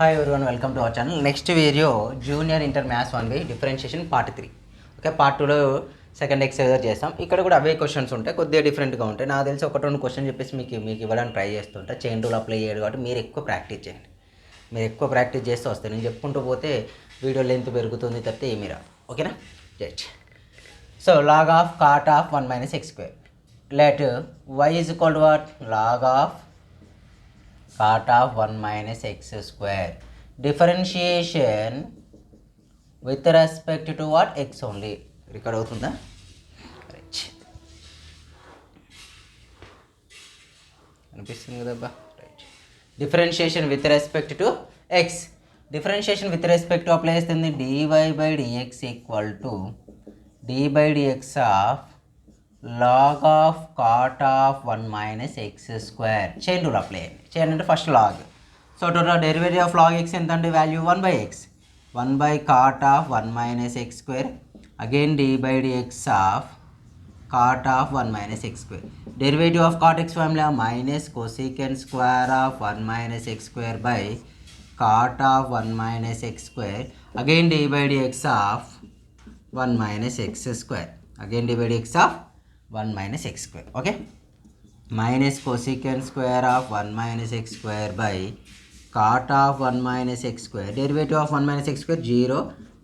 Hi everyone, welcome to our channel. Next video, Junior Inter Maths 1B Differentiation Part 3. Okay, part 2లో second exercise చేస్తాం. ఇక్కడ కూడా అవే questions ఉంటాయి, కొద్దిగా డిఫరెంట్గా ఉంటాయి. నాకు తెలిసి ఒకటి రెండు క్వశ్చన్ చెప్పేసి మీకు ఇవ్వడానికి ట్రై చేస్తుంటా. చైన్ రూల్ అప్లై చేయడు కాబట్టి మీరు ఎక్కువ ప్రాక్టీస్ చేయండి. మీరు ఎక్కువ ప్రాక్టీస్ చేస్తే వస్తాయి. నేను చెప్పుకుంటూ పోతే వీడియో లెంత్ పెరుగుతుంది తప్పితే ఏమీ రాదు. ఓకేనా? Just so log of cot of 1 minus x square. Let y is equal to what? Log of cot of 1 minus x square. Differentiation with respect to what? X only. Record అవుతుందా? Right, అనిపిస్తుంది కదబ్బా. Right, differentiation with respect to x. Differentiation with respect to apply చేస్తుంది. dy/dx equal to d/dx of log of cot of 1 minus x square. Chain rule apply చేయండి. Chain అంటే first log. So total derivative of log x ఎంత అంటే value 1/x. 1/cot of 1 minus x square. Again d/dx of cot of 1 minus x square. Derivative of cot x formula minus cosecant square of 1 minus x square by cot of 1 minus x square. Again d/dx of 1 minus x square. Again d/dx of 1 minus x square. Okay, minus cosecant square of 1 minus x square by cot of 1 minus x square. Derivative of 1 minus x square 0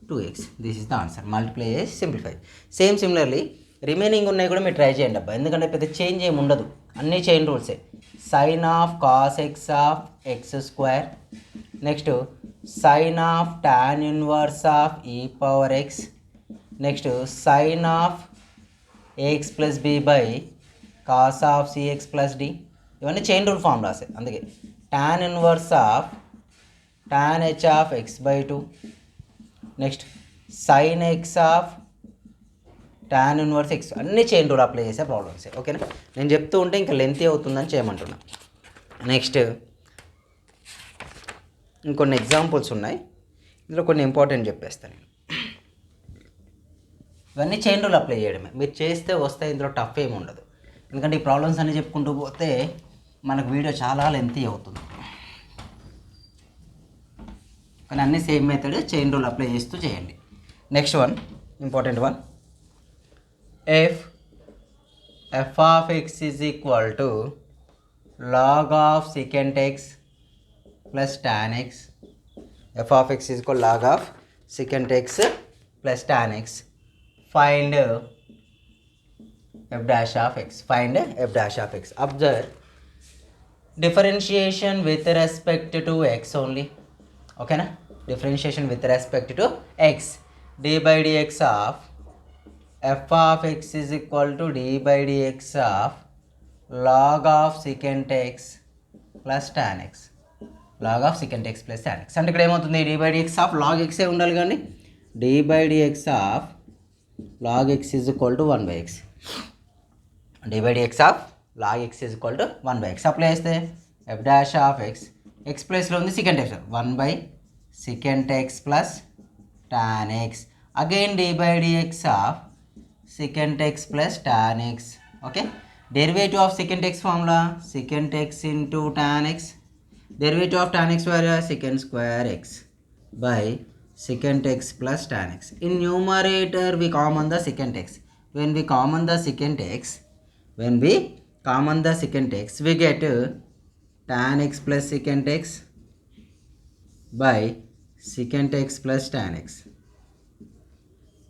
2x. This is the answer. Multiply చేసి simplify. Same similarly remaining ఉన్నాయి కూడా మీరు try చేయండి అబ్బా, ఎందుకంటే పెద్ద change ఏమి ఉండదు, అన్నీ చైన్ రూల్సే. Sine of cos x of x square. Next sine of tan inverse of e power x. Next sine of ax plus b by cos of cx plus d. ఇవన్నీ chain rule ఫార్ములాసే. అందుకే tan inverse of tan h of x by 2. Next sine x of tan inverse x. అన్నీ chain rule apply చేసే ప్రాబ్లమ్సే. ఓకేనా? నేను చెప్తూ ఉంటే ఇంకా లెంతీ అవుతుందని చేయమంటున్నా. నెక్స్ట్ ఇంకొన్ని ఎగ్జాంపుల్స్ ఉన్నాయి, ఇందులో కొన్ని ఇంపార్టెంట్ చెప్పేస్తాను నేను. ఇవన్నీ చైన్ రూల్ అప్లై చేయడమే, మీరు చేస్తే వస్తాయి, ఇందులో టఫ్ ఏమి ఉండదు. ఎందుకంటే ఈ ప్రాబ్లమ్స్ అన్నీ చెప్పుకుంటూ పోతే మనకు వీడియో చాలా లెంతీ అవుతుంది. కానీ అన్నీ same method, chain rule apply చేస్తూ చేయండి. Next one, important one. F of x is equal to log of secant x plus tan x. F of x is equal log of secant x plus tan x. Find f dash of x. Find f dash of x. Observe differentiation with respect to x only. Okay na? Differentiation with respect to x. d/dx of f of x is equal to d/dx of log of secant x plus tan x. Log of secant x plus tan x. అంటే ఇక్కడ ఏమవుతుంది? d/dx of log x ఏ ఉండాలి కానీ d/dx of log x is equal to 1/x. d/dx of log x is equal to 1/x. Apply చేస్తే f dash of x, x ప్లేస్లో ఉంది secant x, 1/secant x plus tan x. Again d/dx of secant x plus tan x. Okay, derivative of secant x formula secant x into tan x. Derivative of tan x value secant square x by secant x plus tan x. In numerator we common the secant x. When we common the secant x, we get tan x plus secant x by secant x plus tan x.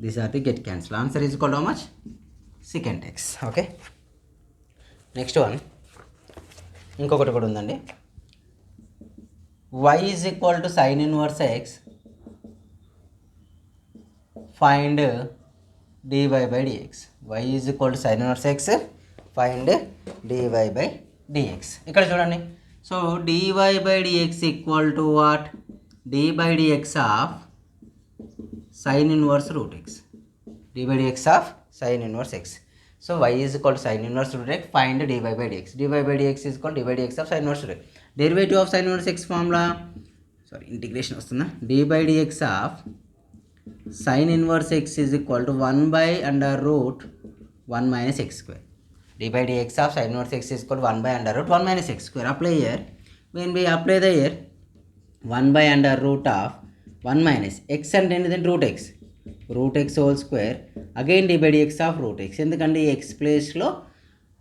These are the get cancel. Answer is equal to how much? Secant x. Okay, next one ఇంకొకటి కూడా ఉందండి. y is equal to sin inverse x. Find dy/dx. y is equal to sin inverse x. Find dy/dx. ఇక్కడ చూడండి. So dy/dx equal to what? d/dx of sin inverse root x. d/dx of sin inverse x. So y is equal to sin inverse root x. Find dy/dx. dy/dx is equal to d/dx of sin inverse root x. Derivative of sin inverse x formula, integration వస్తుందా? d/dx of sin inverse x is equal to 1/√1 minus x square. d by dx of sin inverse x is equal to 1/√1 minus x square. Apply here. When we apply the here, 1 by under root of 1 minus x అంటే ఏంటిదంటే root x whole square again d by dx of root x. ఎందుకంటే ఈ X ప్లేస్లో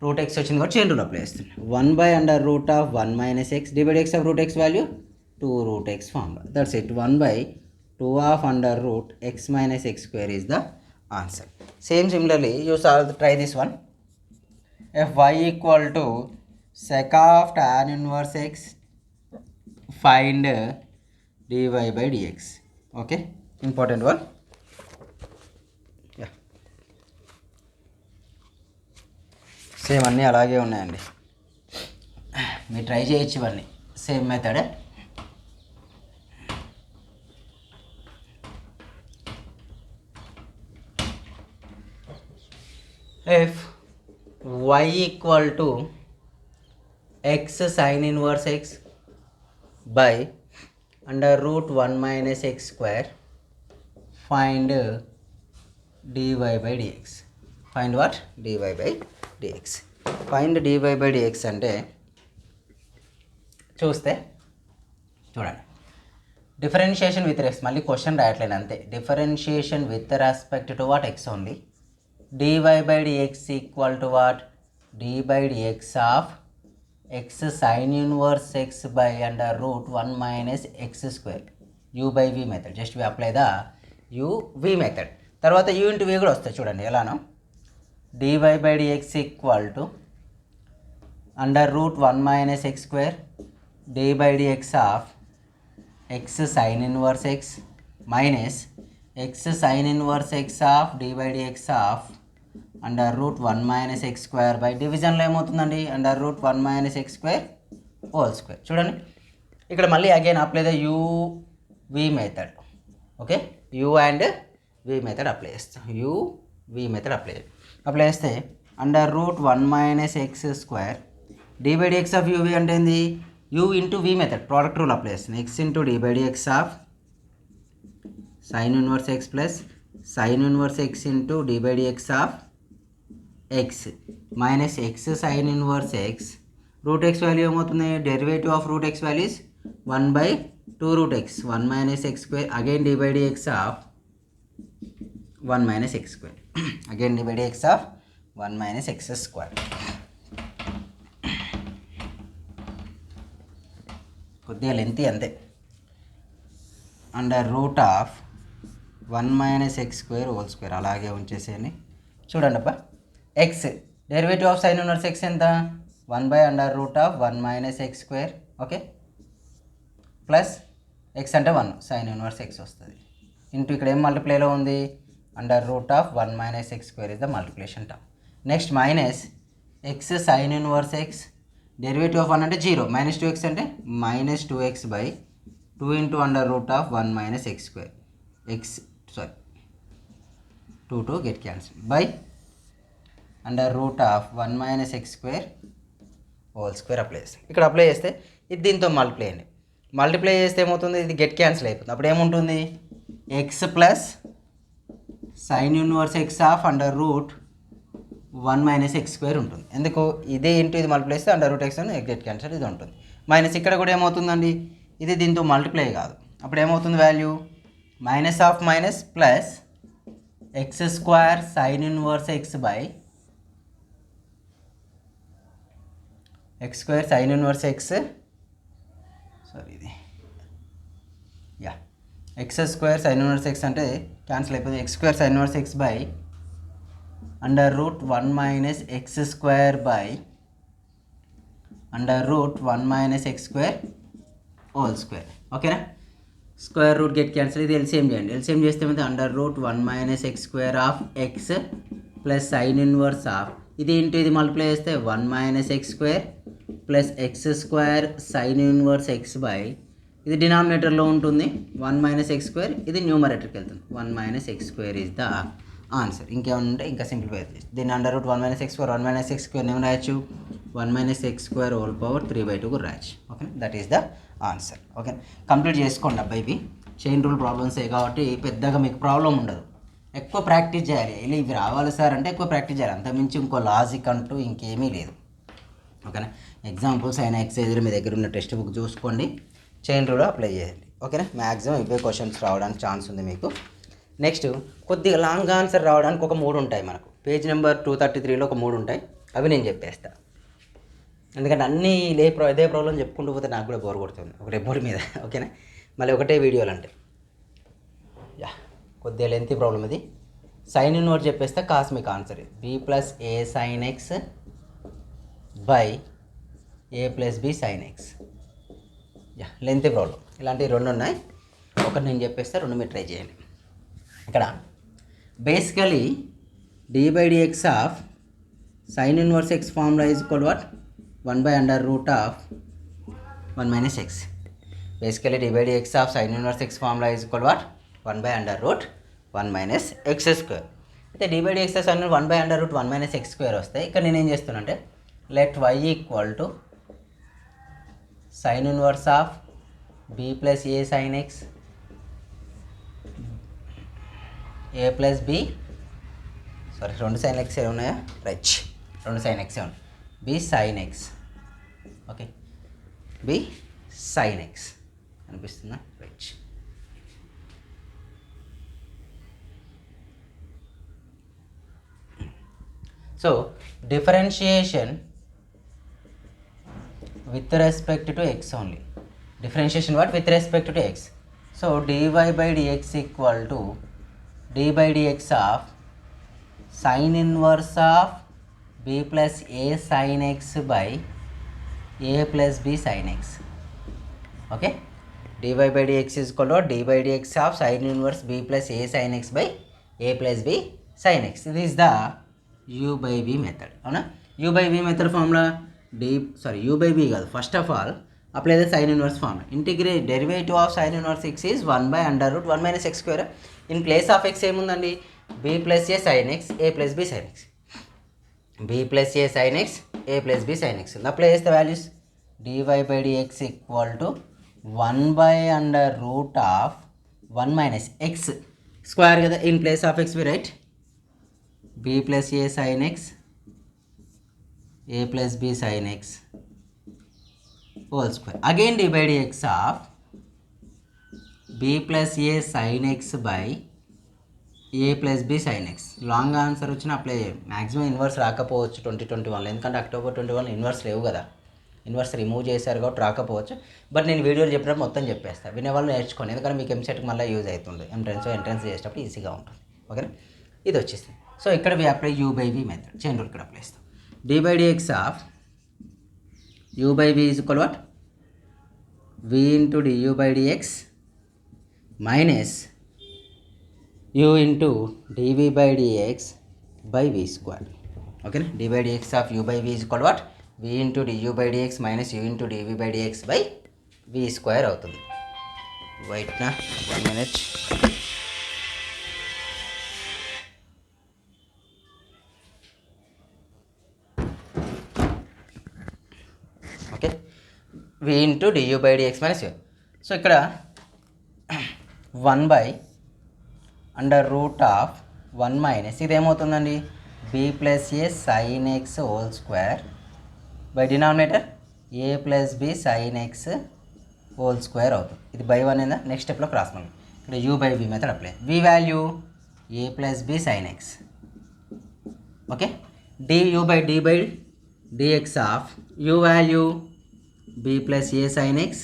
root x వచ్చింది కాబట్టి chain rule apply చేస్తున్నాం. 1 by under root of 1 minus x d by dx of root x value 2 root x formula. That's it. 1 by 2 of under root x minus x square is the answer. Same similarly you try this one. If y equal to sec of tan inverse x, find dy by dx. Okay, important one. Yeah, same అన్నీ అలాగే ఉన్నాయండి, మీరు try చేయొచ్చు ఇవన్నీ same method. If y equal to x sin inverse x by under root 1 minus x square, find dy by dx. Find what? dy by dx. Find dy by dx అంటే చూస్తే చూడండి, differentiation with respect, మళ్ళీ question రాయట్లేదు అంతే. Differentiation with respect to what? X only. dy by dx equal to what? d by dx of x sin inverse x by under root 1 minus x square, u by v method. Just we apply the u v method. తర్వాత u into v కూడా వస్తాయి చూడండి ఎలానో. dy by dx equal to under root 1 minus x square d by dx of x sin inverse x minus x sin inverse x of d by dx of under root 1 minus x square by డివిజన్లో ఏమవుతుందండి? under root 1 minus x square whole square. చూడండి ఇక్కడ మళ్ళీ again apply the u v method. Okay, u and v method apply చేస్తాం. U v method apply చేస్తే under root 1 minus x square d by dx of uv అంటే ఏంది? U into v method product rule apply చేస్తాను. X into d by dx of sine inverse x plus sine inverse x into d by dx of x minus x sine inverse x. Root x value ఏమవుతుంది? Derivative of root x value is 1 by 2 root x 1 minus x square again d by dx of 1 minus x square again d by dx of 1 minus x square. కొద్దిగా lengthy అంతే. Under root of 1 minus x square whole square అలాగే ఉంచేసేయండి. చూడండి అబ్బా, x derivative of sine inverse x ఎంత? 1 by under root of 1 minus x square. Okay, plus x అంటే 1 sine inverse x వస్తుంది. Into ఇక్కడ ఏం మల్టిప్లైలో ఉంది? Under root of 1 minus x square is the multiplication term. Next minus x sine inverse x derivative of 1 అంటే 0 minus 2x అంటే minus 2x by 2 into under root of 1 minus x square. X 2 get cancel by under root of 1 minus x square whole square apply చేస్తాం. ఇక్కడ apply చేస్తే ఇది దీంతో multiply అండి. Multiply చేస్తే ఏమవుతుంది? ఇది గెట్ క్యాన్సిల్ అయిపోతుంది. అప్పుడు ఏముంటుంది? X plus sine inverse X of under root 1 minus x square ఉంటుంది. ఎందుకు? ఇదే ఇంటూ ఇది మల్టిప్లై చేస్తే అండర్ రూట్ ఎక్స్ అని గెట్ క్యాన్సిల్ ఇది ఉంటుంది. మైనస్ ఇక్కడ కూడా ఏమవుతుందండి? ఇది దీంతో మల్టిప్లై కాదు. అప్పుడు ఏమవుతుంది value? Minus of minus plus x square sine inverse x by x square sine inverse x ఇది x square sine inverse x అంటే క్యాన్సిల్ అయిపోతుంది. X square sine inverse x by under root 1 minus x square by under root 1 minus x square whole square. ఓకేనా? Square root get cancel. ఇది LCM చేయండి. LCM చేస్తే ఏమైతే under root 1 minus x square of x plus sine inverse of ఇది into ఇది multiply చేస్తే 1 minus x square plus x square sine inverse x by ఇది డినామినేటర్లో ఉంటుంది 1 మైనస్ ఎక్స్ స్క్వేర్, ఇది న్యూమరేటర్కి వెళ్తుంది. 1 minus x square is the answer. ఇంకేమైనా ఉంటే ఇంకా సింప్లిఫై చేసి దీన్ని under root 1 minus x square 1 minus x square ఏమైనా రాయొచ్చు? 1 minus x square whole power 3/2 కూడా రాయొచ్చు. Okay, that is the answer. Okay, complete చేసుకోండి అబ్బాయి. ఇవి చైన్ రూల్ ప్రాబ్లమ్సే కాబట్టి పెద్దగా మీకు ప్రాబ్లం ఉండదు. ఎక్కువ ప్రాక్టీస్ చేయాలి. ఇలా ఇవి రావాలి సార్ అంటే ఎక్కువ ప్రాక్టీస్ చేయాలి. అంతకుమించి ఇంకో లాజిక్ అంటూ ఇంకేమీ లేదు. ఓకేనా? ఎగ్జాంపుల్స్ అయినా ఎక్సైజ్లు మీ దగ్గర ఉన్న టెక్స్ట్ బుక్ చూసుకోండి, చైన్ రూల్ అప్లై చేయండి. ఓకేనా, మ్యాక్సిమం ఇవే క్వశ్చన్స్ రావడానికి ఛాన్స్ ఉంది మీకు. నెక్స్ట్ కొద్దిగా లాంగ్ ఆన్సర్ రావడానికి ఒక 3 ఉంటాయి మనకు. పేజ్ నెంబర్ 233లో ఒక 3 ఉంటాయి, అవి నేను చెప్పేస్తా. ఎందుకంటే అన్నీ ఇదే ప్రాబ్లం చెప్పుకుంటూ పోతే నాకు కూడా బోర్ కొడుతుంది ఒకటే బోర్ మీద. ఓకేనా, మళ్ళీ ఒకటే వీడియోలు అంటే యా కొద్దిగా లెంతీ ప్రాబ్లం ఇది. సైన్ ఇన్వర్స్ చెప్పేస్తే కాస్మిక్ ఆన్సర్ ఇది. b plus a sine x by a plus b sine x. Yeah lengthy problem. ఇలాంటివి 2 ఉన్నాయి, ఒకటి నేను చెప్పేస్తే 2 మీరు ట్రై చేయండి. ఇక్కడ basically d/dx of sine inverse x formula is equal what 1/√1 minus x. Basically d/dx of sin inverse x formula is equal to what? 1/√1 minus x square. అయితే d/dx sin 1/√1 minus x square వస్తాయి. ఇక్కడ నేను ఏం చేస్తున్నా అంటే let y equal to sin inverse of b plus a sin x a ప్లస్ b sorry 2 sin x a ఉన్నాయా, right 2 sin x ఉన్నాయి, b sin x. Okay, b sine x అనిపిస్తుందా, right. So differentiation with respect to x only. Differentiation what with respect to x. So dy/dx equal to d/dx of sine inverse of b plus a sine x by a plus b sin x. Okay, dy/dx is equal to d/dx of sin inverse b plus a sin x by a plus b sin x. This is the u/v method. అవునా, u/v method formula u/v కాదు. First of all apply the sin inverse formula. Integrate derivative of sin inverse x is 1/√1 minus x square. In place of x ఏముందండి, b plus a sin x a plus b sin x. b plus a sin x a plus b sin x. Apply the values. dy/dx equal to 1/√1 minus x square కదా. In place of x we write b plus a sin x a plus b sin x whole square. Again d/dx of b plus a sin x by a plus b sin x. Long answer వచ్చిన apply చేయండి. Maximum inverse రాకపోవచ్చు 2021లో, ఎందుకంటే October 21 inverse లేవు కదా, inverse remove చేశారు కాబట్టి రాకపోవచ్చు. But నేను వీడియోలు చెప్పినప్పుడు మొత్తం చెప్పేస్తాను, వినేవాళ్ళు నేర్చుకోండి, ఎందుకంటే మీకు ఎంసెట్కి మళ్ళీ యూజ్ అవుతుంది, ఎంట్రన్స్ చేసేటప్పుడు ఈజీగా ఉంటుంది. ఓకేనా, ఇది వచ్చేసింది. సో ఇక్కడ we apply u/v method, chain rule ఇక్కడ అప్లై చేస్తాం. d/dx of u/v is equal what v into du/dx minus u into dv/dx by v square. ఓకేనా, d/dx of u/v is equal what v into du/dx minus u into dv/dx by v square అవుతుంది. వెయిట్నా 1 minute. Okay, v into du/dx minus u. So ఇక్కడ 1/√1 minus ఇది ఏమవుతుందండి, b plus a sine x whole square by denominator a plus b sine x whole square అవుతుంది. ఇది by 1 అయిందా, next స్టెప్లో cross మళ్ళీ ఇక్కడ u/v method apply. v value a plus b sine x. Okay, du/dx of u value b plus a sine x.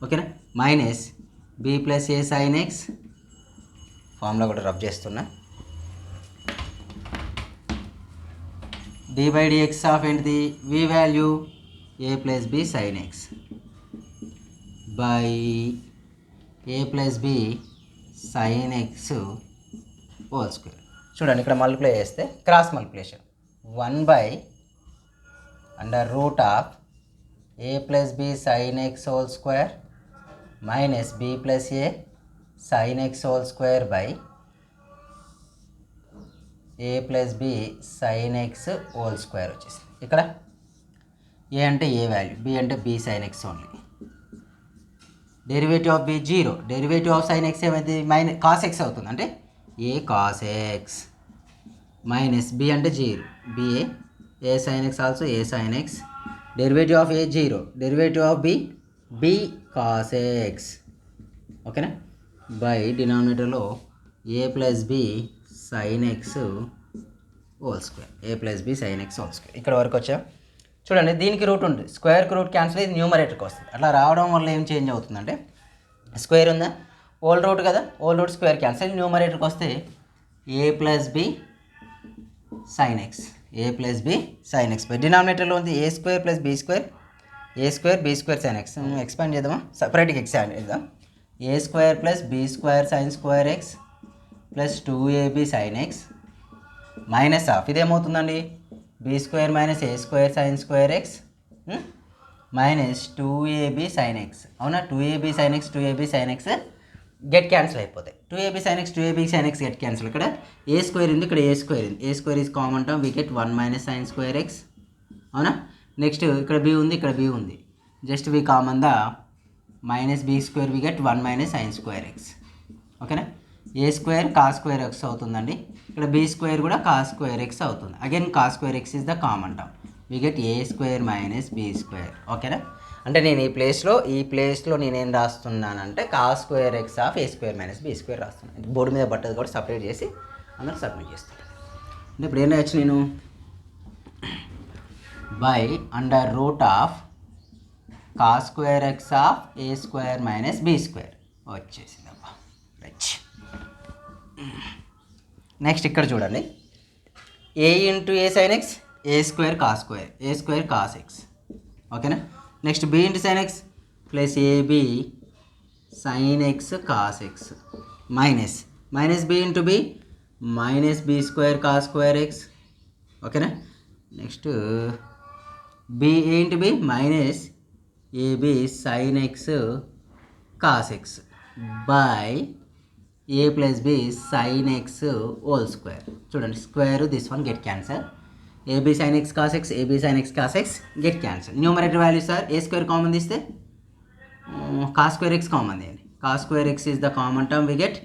ఓకేనా, minus b plus a sine x. Formula కూడా rub చేస్తున్నా. d/dx of ఏంటిది, v value a plus b sine x by a plus b sine x whole square. చూడండి ఇక్కడ multiply చేస్తే cross multiplication 1/√ఆఫ్ a plus b sine x whole square minus b plus a sine x whole square by a plus b sine x whole square వచ్చేసింది. ఇక్కడ a అంటే a value, b అంటే b sine x only. Derivative of b 0, derivative of sine x ఏమైంది, minus cos x అవుతుంది, అంటే a cos x minus b అంటే 0, ba a sine x also a sine x. Derivative of a 0, derivative of b b cos x, ఓకేనా, by డినామినేటర్లో a plus b sine x whole square, a plus b sine x whole square. ఇక్కడ వరకు వచ్చా. చూడండి, దీనికి route ఉంటుంది, స్క్వేర్కి root cancel అయ్యి న్యూమరేటర్కి వస్తుంది. అట్లా రావడం వల్ల ఏం చేంజ్ అవుతుందంటే, స్క్వేర్ ఉందా, ఓల్ రూట్ కదా, ఓల్ రూట్ స్క్వేర్ క్యాన్సిల్ న్యూమరేటర్కి వస్తే a plus b sine x, a plus b sine x by డినామినేటర్లో ఉంది a square plus b square, a square b square sine x. Expand చేద్దామా, సపరేట్గా expand చేద్దాం. A square plus b square sine square x plus 2ab sine x minus half, ఇదేమవుతుందండి, b square minus a square sine square x minus 2ab sine x. అవునా, 2ab sine x 2ab sine x get cancel అయిపోతాయి. 2ab sine x 2ab sine x get cancel. ఇక్కడ a square ఉంది, ఇక్కడ a square ఉంది, a square is common term, we get 1 minus sine square x. అవునా, next ఇక్కడ b ఉంది, ఇక్కడ b ఉంది, just we common the minus b square, we get 1 minus sine square x. ఓకేనా, a square cos square x అవుతుందండి, ఇక్కడ b square కూడా cos square x అవుతుంది. Again cos square x is the common term, we get a square minus b square. ఓకేనా, అంటే నేను ఈ ప్లేస్లో నేనేం రాస్తున్నానంటే cos square x of a square minus b square రాస్తున్నాను. బోర్డు మీద బట్టలు కూడా సపరేట్ చేసి అందరూ సబ్మిట్ చేస్తాను. అంటే ఇప్పుడు ఏం రాయొచ్చు నేను, by under root of cos square x of a square minus b square వచ్చేసిందబ్బా. రైట్, నెక్స్ట్ ఇక్కడ చూడండి, a into a sine x, a square cos square, a square cos x. ఓకేనా, next b into sine x plus ab sine x cos x minus minus b into b minus b square cos square x. ఓకేనా, next b a into b minus ab sine x cos x by a plus b sine x whole square. చూడండి, square this one get cancel, ab sine x cos x, ab sine x cos x get cancel. Numerator values sir a square common తీస్తే cos square x common తీయండి, cos square x is the common term, we get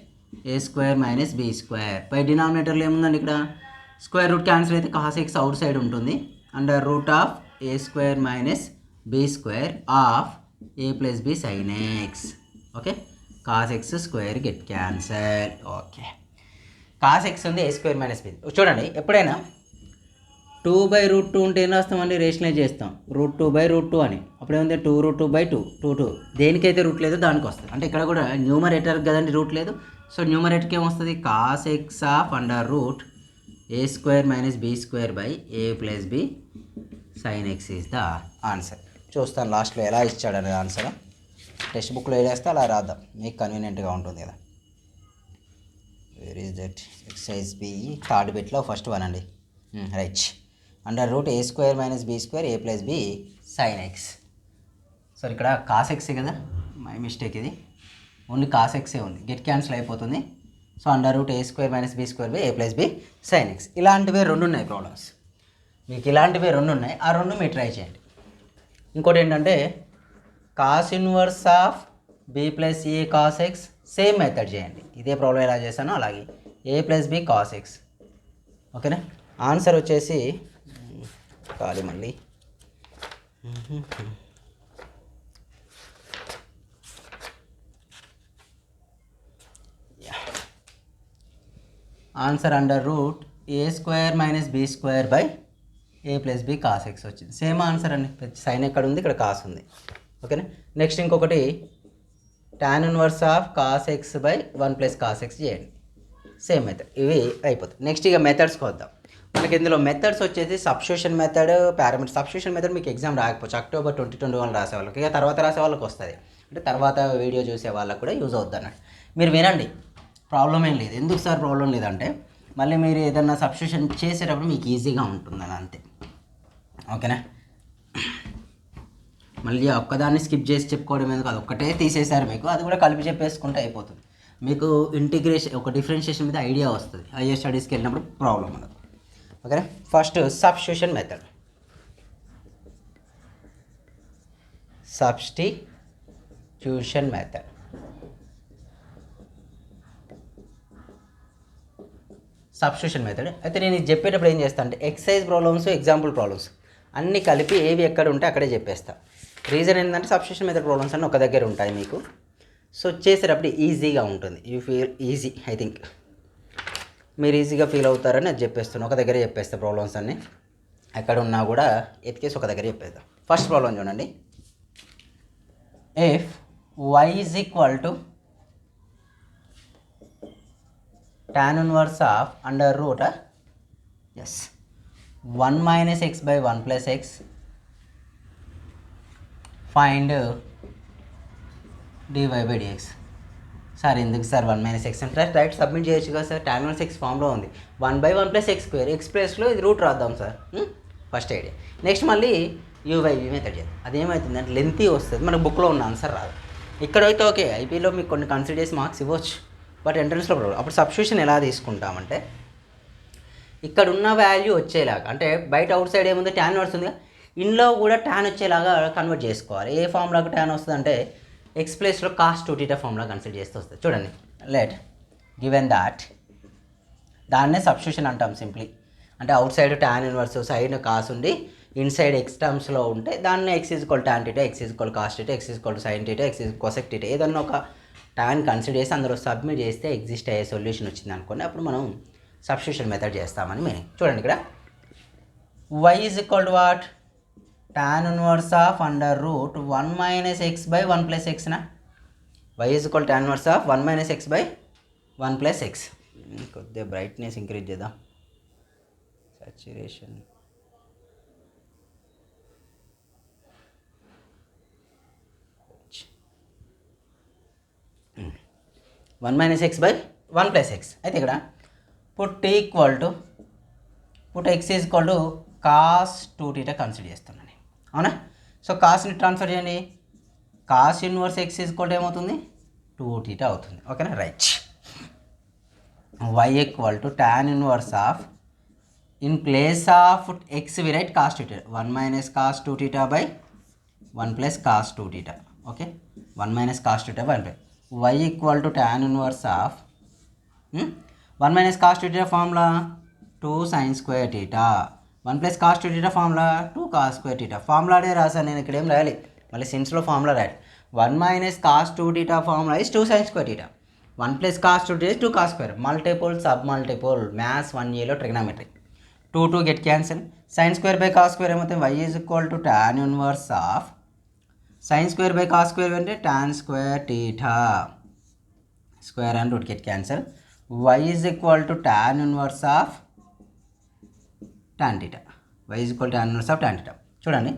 a square minus b square. పై డినామినేటర్లో ఏముందండి, ఇక్కడ square root cancel అయితే cos x outside ఉంటుంది, under root of a square minus b square of a plus b sine x. Okay, cos x square get cancel. Okay, cos x ఉంది a square minus B. చూడండి, ఎప్పుడైనా 2/√2 ఉంటే ఏం రాస్తామండి, rationalise చేస్తాం, √2/√2 అని. అప్పుడేముంది 2√2/2, 2 దేనికైతే route లేదో దానికి వస్తుంది. అంటే ఇక్కడ కూడా న్యూమరేటర్ కదండి రూట్ లేదు, సో న్యూమరేటర్కి ఏమొస్తుంది, cos x of under root a square minus b square by a plus b sine x is the answer. చూస్తాను లాస్ట్లో ఎలా ఇచ్చాడనేది ఆన్సర్. టెక్స్ట్ బుక్లో వేస్తే అలా రాద్దాం, మీకు కన్వీనియంట్గా ఉంటుంది కదా. Where is that exercise b, third బిట్లో ఫస్ట్ వన్ అండి. Right, under root a square minus b square a plus b sine x. So ఇక్కడ కాస్ ఎక్సే కదా, మై మిస్టేక్ ఇది, ఓన్లీ కాస్ ఎక్సే ఉంది, గెట్ క్యాన్సిల్ అయిపోతుంది. So under root a square minus b square by a plus b sine x. ఇలాంటివే రెండు ఉన్నాయి ప్రాబ్లమ్స్, మీకు ఇలాంటివే రెండు ఉన్నాయి, ఆ రెండు మీరు ట్రై చేయండి. ఇంకోటి ఏంటంటే cos inverse of b plus a cos x, same method చేయండి. ఇదే ప్రాబ్లం ఎలా చేశానో అలాగే a plus b cos x. ఓకేనా, ఆన్సర్ వచ్చేసి కాదు మళ్ళీ answer under root a square minus b square by a plus b cos x వచ్చింది. సేమ్ ఆన్సర్ అండి, సైన్ ఎక్కడ ఉంది, ఇక్కడ కాస్ ఉంది. ఓకేనా, నెక్స్ట్ ఇంకొకటి tan inverse of cos x by 1 plus cos x చేయండి, సేమ్ మెథడ్. ఇవి అయిపోతాయి. నెక్స్ట్ ఇక మెథడ్స్కి వద్దాం. మనకి ఇందులో మెథడ్స్ వచ్చేసి substitution method, parameter. Substitution method మీకు ఎగ్జామ్ రాకపోవచ్చు, అక్టోబర్ 2021 రాసే వాళ్ళకి, ఇక తర్వాత రాసే వాళ్ళకి వస్తుంది, అంటే తర్వాత వీడియో చూసే వాళ్ళకి కూడా యూజ్ అవుతుంది అన్నట్టు. మీరు వినండి, ప్రాబ్లం ఏం లేదు. ఎందుకు సార్ ప్రాబ్లం లేదంటే మళ్ళీ మీరు ఏదన్నా సబ్స్టిట్యూషన్ చేసేటప్పుడు మీకు ఈజీగా ఉంటుందని అంతే. ఓకేనా, మళ్ళీ ఒక్కదాన్ని స్కిప్ చేసి చెప్పుకోవడం ఎందుకు, అది ఒక్కటే తీసేశారు మీకు, అది కూడా కలిపి చెప్పేసుకుంటే అయిపోతుంది. మీకు ఇంటిగ్రేషన్, ఒక డిఫరెన్షియేషన్ మీద ఐడియా వస్తుంది హైయర్ స్టడీస్కి వెళ్ళినప్పుడు, ప్రాబ్లం ఉండదు. ఓకేనా, first substitution method. Substitution method substitution method అయితే నేను ఇది చెప్పేటప్పుడు ఏం చేస్తాను అంటే ఎక్సర్సైజ్ ప్రాబ్లమ్స్, ఎగ్జాంపుల్ ప్రాబ్లమ్స్ అన్నీ కలిపి ఏవి ఎక్కడ ఉంటే అక్కడే చెప్పేస్తా. రీజన్ ఏంటంటే సబ్స్టిట్యూషన్ మెథడ్ ప్రాబ్లమ్స్ అన్నీ ఒక దగ్గర ఉంటాయి మీకు. సో చేసేటప్పుడు ఈజీగా ఉంటుంది. You feel easy. I think మీరు ఈజీగా ఫీల్ అవుతారని అది చెప్పేస్తున్నాను. ఒక దగ్గర చెప్పేస్తా ప్రాబ్లమ్స్ అన్నీ, ఎక్కడ ఉన్నా కూడా ఎతికేసి ఒక దగ్గర చెప్పేద్దాం. ఫస్ట్ ప్రాబ్లం చూడండి. If y is equal to tan inverse of under root 1 minus x by 1 plus X, find dy by dx. Sir ఎందుకు సార్ 1 మైనస్ ఎక్స్ అంటే డైరెక్ట్ సబ్మిట్ చేయొచ్చు కదా సార్. tan ఇన్వర్స్ ఎక్స్ ఫామ్లో ఉంది. 1/1 plus x square, X ప్లేస్లో ఇది route రాద్దాం sir. First idea. Next మళ్ళీ u బై v మెథడ్ చేద్దాం. అదేమవుతుందంటే లెంతీ వస్తుంది, మనకు బుక్లో ఉన్న ఆన్సర్ రాదు. ఇక్కడైతే ఓకే, ఐపీలో మీకు కొన్ని కన్సిడర్ చేసి మార్క్స్ ఇవ్వచ్చు, బట్ ఎంట్రన్స్లో ప్రాబ్లం. అప్పుడు సబ్స్టిట్యూషన్ ఎలా తీసుకుంటామంటే ఇక్కడ ఉన్న వాల్యూ వచ్చేలాగా, అంటే బయట అవుట్ సైడ్ ఏముంది tan ఇన్వర్స్ ఉంది, ఇంట్లో కూడా tan వచ్చేలాగా కన్వర్ట్ చేసుకోవాలి. ఏ ఫామ్లాగా tan వస్తుంది అంటే ఎక్స్ ప్లేస్లో కాస్ 2θ ఫామ్లా కన్సిడర్ చేస్తూ వస్తుంది. చూడండి, లెట్ గివెన్ దాట్, దాన్నే సబ్స్టిట్యూషన్ అంటాం సింప్లీ. అంటే outside tan inverse, side cos ఉండి ఇన్సైడ్ ఎక్స్ టర్మ్స్లో ఉంటే దాన్ని x equal tan θ, x equal cos θ, x equal sin θ, x is cosec θ ఏదన్నా ఒక tan కన్సిడర్ చేసి అందులో సబ్మిట్ చేస్తే ఎగ్జిస్ట్ అయ్యే సొల్యూషన్ వచ్చింది అనుకోండి, అప్పుడు మనం సబ్స్టిట్యూషన్ మెథడ్ చేస్తామని మీనింగ్. చూడండి ఇక్కడ y is equal to what, tan inverse of under root 1 minus x by 1 plus x నా. y is equal tan inverse of 1 minus x by 1 plus x. కొద్దిగా బ్రైట్నెస్ ఇంక్రీజ్ చేద్దాం, saturation. 1 minus x by 1 plus x. అయితే ఇక్కడ put equal to, put x is equal to cos 2θ consider చేస్తున్నాను, అవునా. So కాస్ని transfer చేయండి, cos inverse x is equal to ఏమవుతుంది 2θ అవుతుంది, ఓకేనా. Right. y equal to tan inverse of, in place of x we write cos 2θ, 1 minus cos 2θ by 1 plus cos 2θ, okay. 1 minus cos 2θ by 1 plus y equal to tan inverse of 1 minus cos 2θ formula 2 sin square θ, 1 plus cos 2θ formula 2 cos square θ. ఫార్ములానే రాసాను నేను, ఇక్కడ ఏం రాయాలి, మళ్ళీ సిన్స్లో formula రాయాలి. 1 minus cos 2θ formula is 2 sin square θ, 1 plus cos 2θ is 2 cos square. Multiple sub multiple, maths 1Aలో trigonometry. 2 get cancel, sin square by cos square ఏమవుతుంది, y is equal to tan inverse of sin square by cos square అంటే tan square θ, square and root get cancel. y is equal to tan inverse of tan θ, y is equal to tan inverse of tan θ. చూడండి,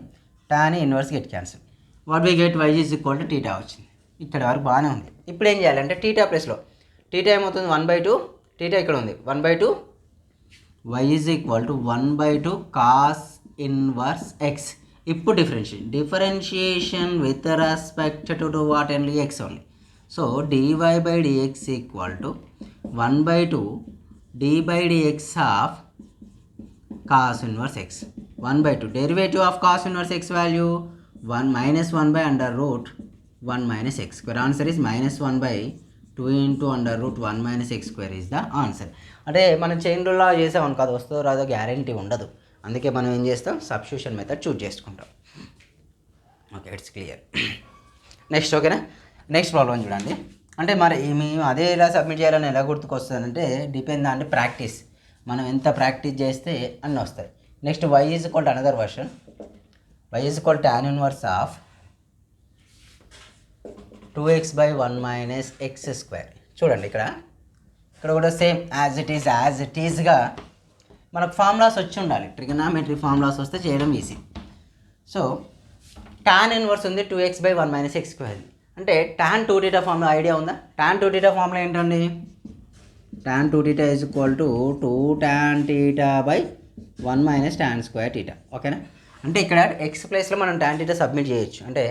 tan inverse get cancel, what we get y is equal to θ వచ్చింది. ఇక్కడ వరకు బాగానే ఉంది. ఇప్పుడు ఏం చేయాలంటే θ ప్లస్లో θ ఏమవుతుంది 1/2, θ ఇక్కడ ఉంది 1/2, y is equal to 1/2 cos inverse x. ఇప్పుడు differentiation with respect to what only x only. So dy by dx equal to 1/2 d by dx of cos inverse x. 1/2 derivative of cos inverse x value 1 minus 1 by under root 1 minus x square. Answer is -1/2 into under root 1 minus x square is the answer. అంటే మనం chain రూల్లా చేసామనుకో అది వస్తుందో రాదో guarantee ఉండదు. అందుకే మనం ఏం చేస్తాం, సబ్స్టిట్యూషన్ మెథడ్ చూజ్ చేసుకుంటాం. Okay, it's clear. నెక్స్ట్ ఓకేనా. నెక్స్ట్ ప్రాబ్లం చూడండి. అంటే మరి మేము అదే ఎలా సబ్మిట్ చేయాలని ఎలా గుర్తుకొస్తుందంటే డిపెండ్ ఆన్ ప్రాక్టీస్. మనం ఎంత ప్రాక్టీస్ చేస్తే అన్నీ వస్తాయి. Next y is equal to another version, y is equal tan inverse of 2x by 1 minus x square. చూడండి ఇక్కడ కూడా సేమ్ యాజ్ ఇట్ ఈజ్గా మనకు ఫార్ములాస్ వచ్చి ఉండాలి. ట్రిగనామెట్రీ ఫార్ములాస్ వస్తే చేయడం ఈజీ. సో tan ఇన్వర్స్ ఉంది 2x by 1 minus x square. అంటే tan 2θ ఫార్ములా ఐడియా ఉందా? tan 2θ ఫార్ములా ఏంటండి, tan 2θ is equal to 2 tan θ by 1 minus tan square θ, ఓకేనా. అంటే ఇక్కడ ఎక్స్ ప్లేస్లో మనం tan θ సబ్మిట్ చేయొచ్చు. అంటే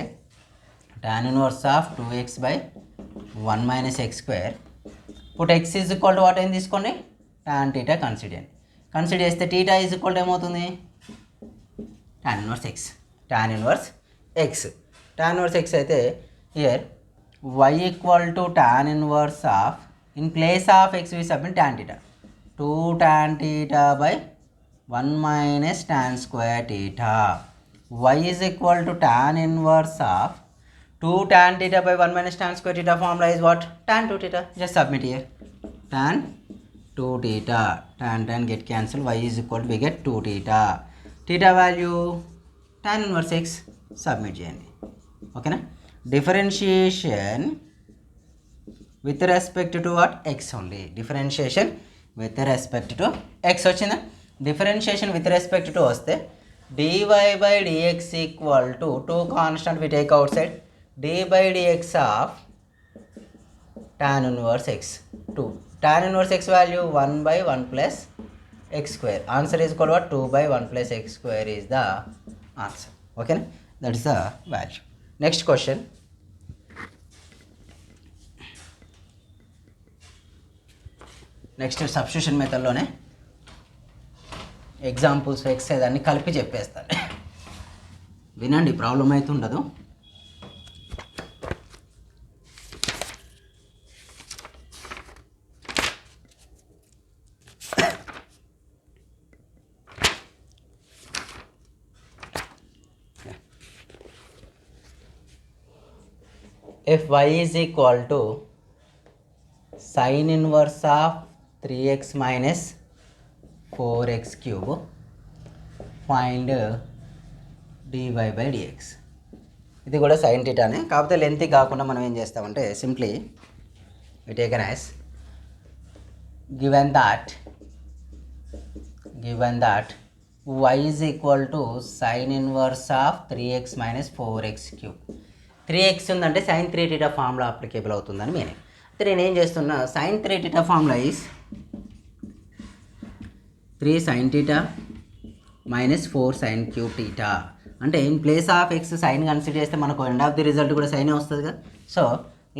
tan inverse of 2x by 1 minus x square. ఇప్పుడు x is equal to what ఏం తీసుకోండి, tan θ కన్సిడర్ చేస్తే θ ఈజ్ ఈక్వల్ టు ఏమవుతుంది tan inverse x. tan inverse x అయితే here y equal to tan inverse of, in place of x we submit tan θ, 2 tan θ by 1 minus tan square θ. y is equal to tan inverse of 2 tan theta by 1 minus tan square theta. Formula is what? Tan 2 theta. Just submit here. Tan 2 theta. Tan get cancelled. Y is equal to, we get 2 theta. Theta value tan inverse x. Submit చేయండి. ఓకేనా? Differentiation with respect to what? X only. Differentiation with respect to x వచ్చిందా? Differentiation with respect to వస్తే dy by dx equal to 2 constant we take outside, d by dx of tan inverse x 2. Tan inverse x value 1 by 1 plus x square. Answer is equal to what? 2 by 1 plus x square is the answer. Okay, that is the value. Next question. Next substitution మెథడ్లోనే examples exercise అన్ని కలిపి చెప్పేస్తాను, వినండి, problem అయితే ఉండదు. If y is equal to sin inverse of 3x minus 4x cube, find dy by dx. ఇది కూడా sin thetaనే, కాకపోతే లెంత్ కాకుండా మనం ఏం చేస్తామంటే simply we take an as given that y is equal to sin inverse of 3x minus 4x cube. 3x ఉందంటే sin 3 theta formula applicable అవుతుందని meaning. అయితే నేను ఏం చేస్తున్నా, sin 3 theta formula is 3 sin theta minus 4 sin cube theta. అంటే in place of x sine consider చేస్తే మనకు end of the result కూడా సైనే వస్తుంది కదా. So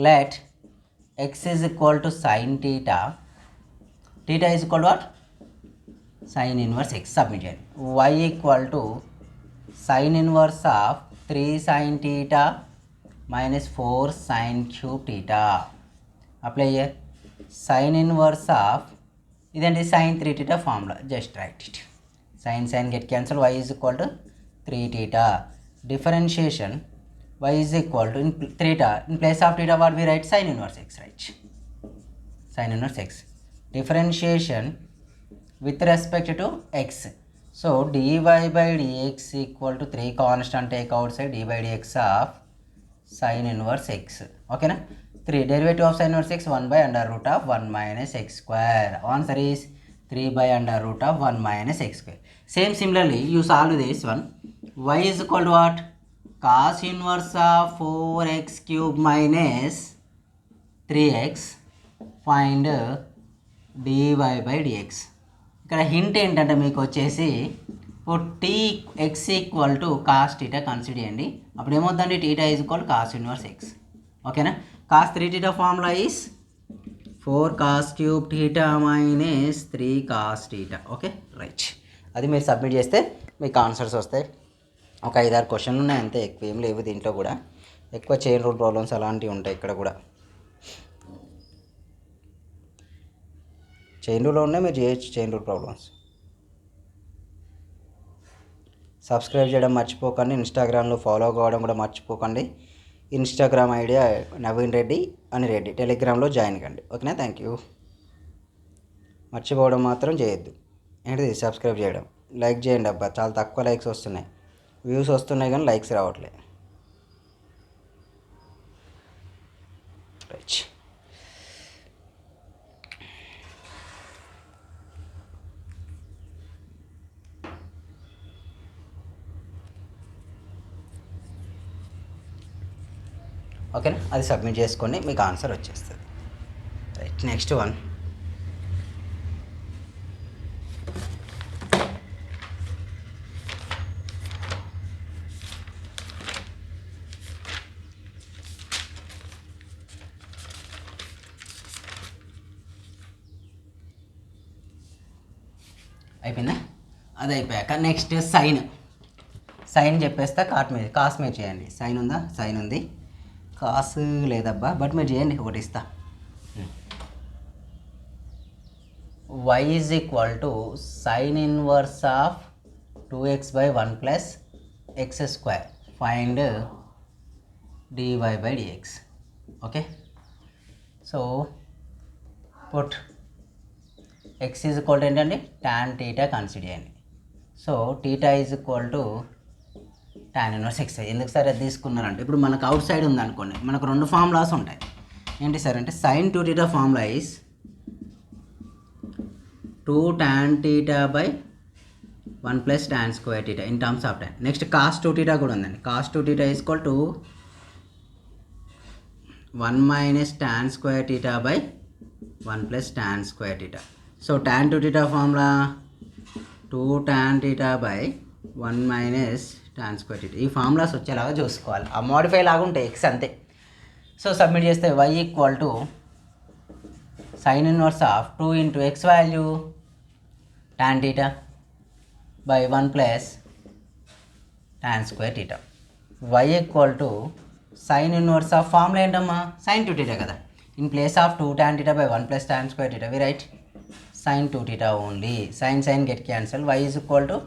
let x is equal to sine theta, theta is equal to what? Sine inverse x. Submit చేయండి. Y equal to sine inverse of 3 sin theta minus 4 sin cube theta. Apply here. Sine inverse of ఇదేంటి sin 3 theta formula, just write it. sin get cancel, y is equal to 3 theta. Differentiation y is equal to in theta, in place of theta what we write? Sin inverse x, right? Sin inverse x. Differentiation with respect to x. So dy by dx equal to 3 constant take outside, d by dx of sin inverse x. Okay na? 3 derivative of sin inverse x 1 by under root of 1 minus x square. Answer is 3 by under root of 1 minus x square. Same similarly you solve this one. Y is equal to what? Cos inverse of 4x cube minus 3x. Find dy by dx. ఇక్కడ hint ఏంటంటే మీకు వచ్చేసి t x equal to cos theta consider చేయండి. అప్పుడు ఏమవుతుందండి? Theta is equal cos inverse x. ఓకేనా? Cos 3 theta formula is 4 cos cube theta minus 3 cos theta. Okay right. అది మీరు సబ్మిట్ చేస్తే మీకు ఆన్సర్స్ వస్తాయి. ఒక 5-6 క్వశ్చన్లు ఉన్నాయి అంతే, ఎక్కువ ఏం లేవు దీంట్లో కూడా. ఎక్కువ చైన్ రూల్ ప్రాబ్లమ్స్ అలాంటివి ఉంటాయి ఇక్కడ కూడా. చైన్ రూల్లో ఉన్నాయి, మీరు చేయొచ్చు చైన్ రూల్ ప్రాబ్లమ్స్. సబ్స్క్రైబ్ చేయడం మర్చిపోకండి, ఇన్స్టాగ్రామ్లో ఫాలో కావడం కూడా మర్చిపోకండి. ఇన్స్టాగ్రామ్ ఐడియా నవీన్ రెడ్డి అని రెడ్డి. టెలిగ్రామ్లో జాయిన్ కండి. ఓకేనా? Thank you. మర్చిపోవడం మాత్రం చేయొద్దు. ఏంటిది? సబ్స్క్రైబ్ చేయడం. లైక్ చేయండి అబ్బా, చాలా తక్కువ లైక్స్ వస్తున్నాయి, వ్యూస్ వస్తున్నాయి కానీ లైక్స్ రావట్లేదు. రైట్. ఓకేనా? అది సబ్మిట్ చేసుకోండి, మీకు ఆన్సర్ వచ్చేస్తుంది. రైట్. Next one. అయిపోయిందా? అది అయిపోయాక నెక్స్ట్ సైన్ చెప్పేస్తా, కాస్ మీద చేయండి. సైన్ ఉందా? సైన్ ఉంది. కాస్ లేదబ్బా, బట్ మీరు చేయండి, ఒకటి ఇస్తా. y is equal to sine inverse of 2x by 1 plus x square. Find dy by dx. Okay, so put x is equal to ఏంటండి tan theta కన్సిడర్ చేయండి. So theta is equal to tan inverse x. ఎందుకు sir అది తీసుకున్నారంటే ఇప్పుడు మనకు out side ఉందనుకోండి, మనకు రెండు ఫార్ములాస్ ఉంటాయి. ఏంటి సార్ అంటే sin 2 theta formula is 2 tan theta by 1 plus tan square theta in terms of tan. Next cos 2 theta కూడా ఉందండి. cos 2 theta is equal to 1 minus tan square theta by 1 plus tan square theta. So tan 2 theta formula 2 tan theta by 1 minus tan square theta. ఈ formulas వచ్చేలాగా చూసుకోవాలి. ఆ modify లాగా ఉంటాయి X అంతే. So submit చేస్తే y equal to sin inverse of 2 into x value tan theta by 1 plus tan square theta. y equal to sin inverse of formula ఏంటమ్మా sin 2 theta కదా. in place of 2 tan theta by 1 plus tan square theta we write sin 2 theta only. sin get cancel. y is equal to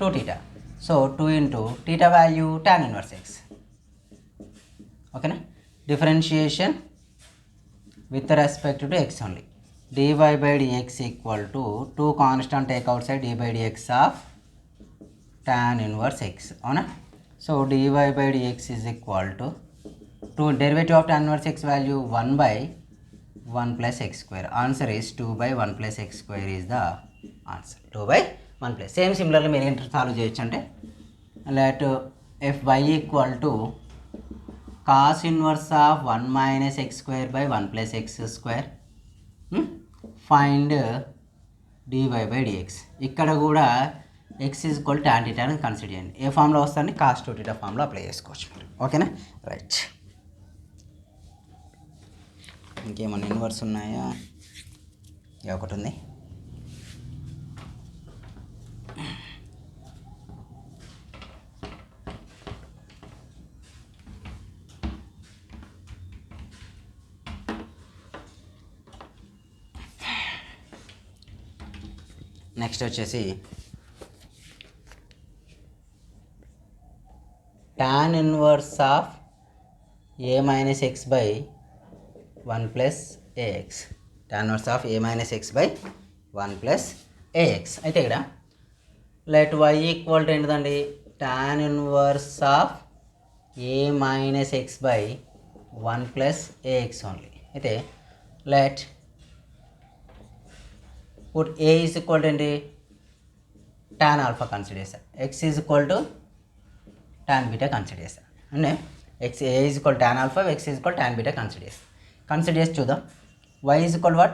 2 theta. so 2 into theta value tan inverse x. ఓకేనా. differentiation with respect to x only. dy by dx equal to 2 constant take outside d by dx of tan inverse x. అవునా. So dy by dx is equal to 2 derivative of tan inverse x value 1 by 1 plus x square. Answer is 2 by 1 plus x square is the answer. 2 by 1 plus. Same similarly మీరు ఏంటి solve చేయొచ్చు అంటే let fy equal to cos inverse of 1 minus x square by 1 plus x square. Find dy by dx. ఇక్కడ కూడా x is equal tan theta అని consider చేయండి. ఏ ఫామ్లో వస్తుంది cos 2 theta ఫామ్లో అప్లై చేసుకోవచ్చు మీరు. ఓకేనా. రైట్. ఇంకేమన్నా ఇన్వర్స్ ఉన్నాయా? ఒకటి ఉంది. నెక్స్ట్ వచ్చేసి tan inverse of a minus x by 1 plus ax. tan inverse of a minus x by 1 plus ax. అయితే ఇక్కడ లెట్ y ఈక్వల్ టు ఏంటిదండి tan inverse of a minus x by 1 plus ax only. అయితే let put a is equal to ఏంటి tan alpha consider చేస్తా. x is equal to tan beta consider చేస్తా. అంటే x a is equal to tan alpha, x is equal to tan beta consider చేస్తా. Consider చేసి చూద్దాం. y is equal to what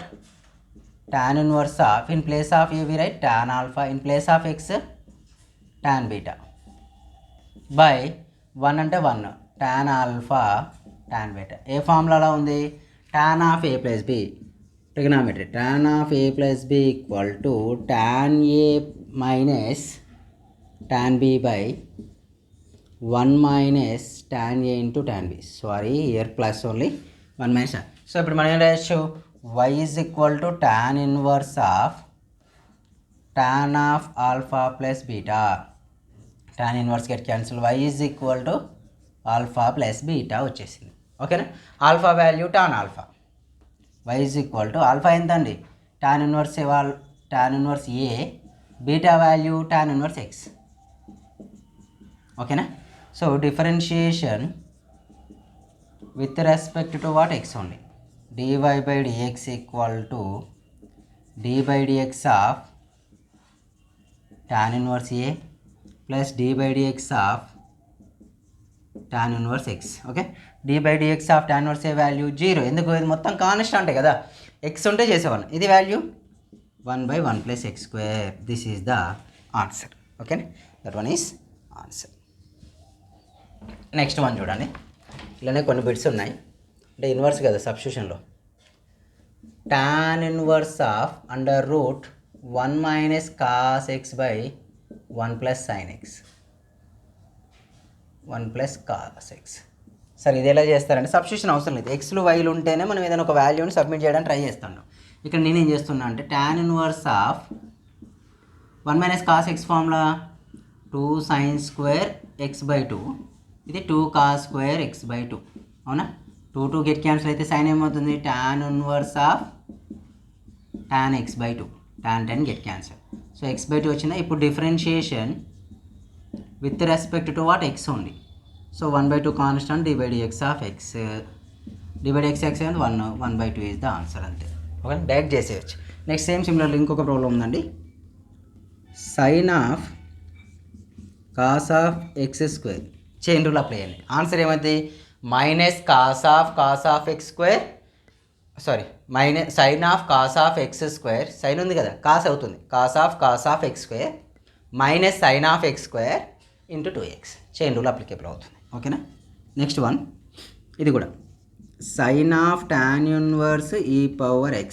tan inverse of in place of a we write tan alpha, in place of x tan beta by 1 అంటే 1 tan alpha tan beta. ఏ ఫార్ములాలో ఉంది tan of a plus b trigonometry. tan of a plus b equal to tan a minus tan b by 1 minus tan a into tan b. Sorry, here plus only 1 minus. So ఇప్పుడు మనం ఏం రాయొచ్చు y is equal to tan inverse of tan of alpha plus beta. tan inverse get cancel. y is equal to alpha plus beta వచ్చేసింది. ఓకేనా. Alpha value tan alpha. y is equal to alpha ఎంతండి tan inverse tan inverse a, beta value tan inverse x. ఓకేనా. So differentiation with respect to what x only. dy by dx equal to d by dx of tan inverse a plus d by dx of tan inverse x. Okay. d by dx of tan inverse a value 0. ఎందుకు ఇది మొత్తం కాన్స్టాంటే కదా, x ఉంటే చేసేవాళ్ళం. ఇది value 1 by 1 plus x square. This is the answer. Okay, that one is answer. Next one చూడండి. ఇలానే కొన్ని బిట్స్ ఉన్నాయి. అంటే ఇన్వర్స్ కదా సబ్స్టిట్యూషన్లో. tan inverse of under root 1 minus cos x by 1 plus sin x. 1 plus cos x. సరే ఇది ఎలా చేస్తారంటే సబ్స్టిట్యూషన్ అవసరం లేదు. ఎక్స్లు వైలు ఉంటేనే మనం ఏదైనా ఒక వాల్యూని సబ్మిట్ చేయడానికి ట్రై చేస్తాను. ఇక్కడ నేనేం చేస్తున్నా అంటే tan inverse of 1 minus cos x formula 2 sin square x/2, ఇది 2 cos square x/2. అవునా, 2 గెట్ క్యాన్సిల్ అయితే సైన్ ఏమవుతుంది, tan inverse of tan x/2, tan 10 get cancel. So x/2 వచ్చిందా. ఇప్పుడు differentiation with respect to what, x ఉంది. So 1/2 constant d/dx of x, d/dx అనేది 1/2 is the answer. అంతే. Okay, direct చేసేయచ్చు. Next same similarly ఇంకొక problem ఉందండి. Sine of cos of x² chain rule apply చేయండి. Answer ఏమైంది, minus cos of x², sorry minus sine of cos of x², sine ఉంది కదా cos అవుతుంది, cos of x² minus sine of x² into 2x chain rule applicable అవుతుంది. ఓకేనా. Next one, ఇది కూడా sine of tan inverse e⁻x.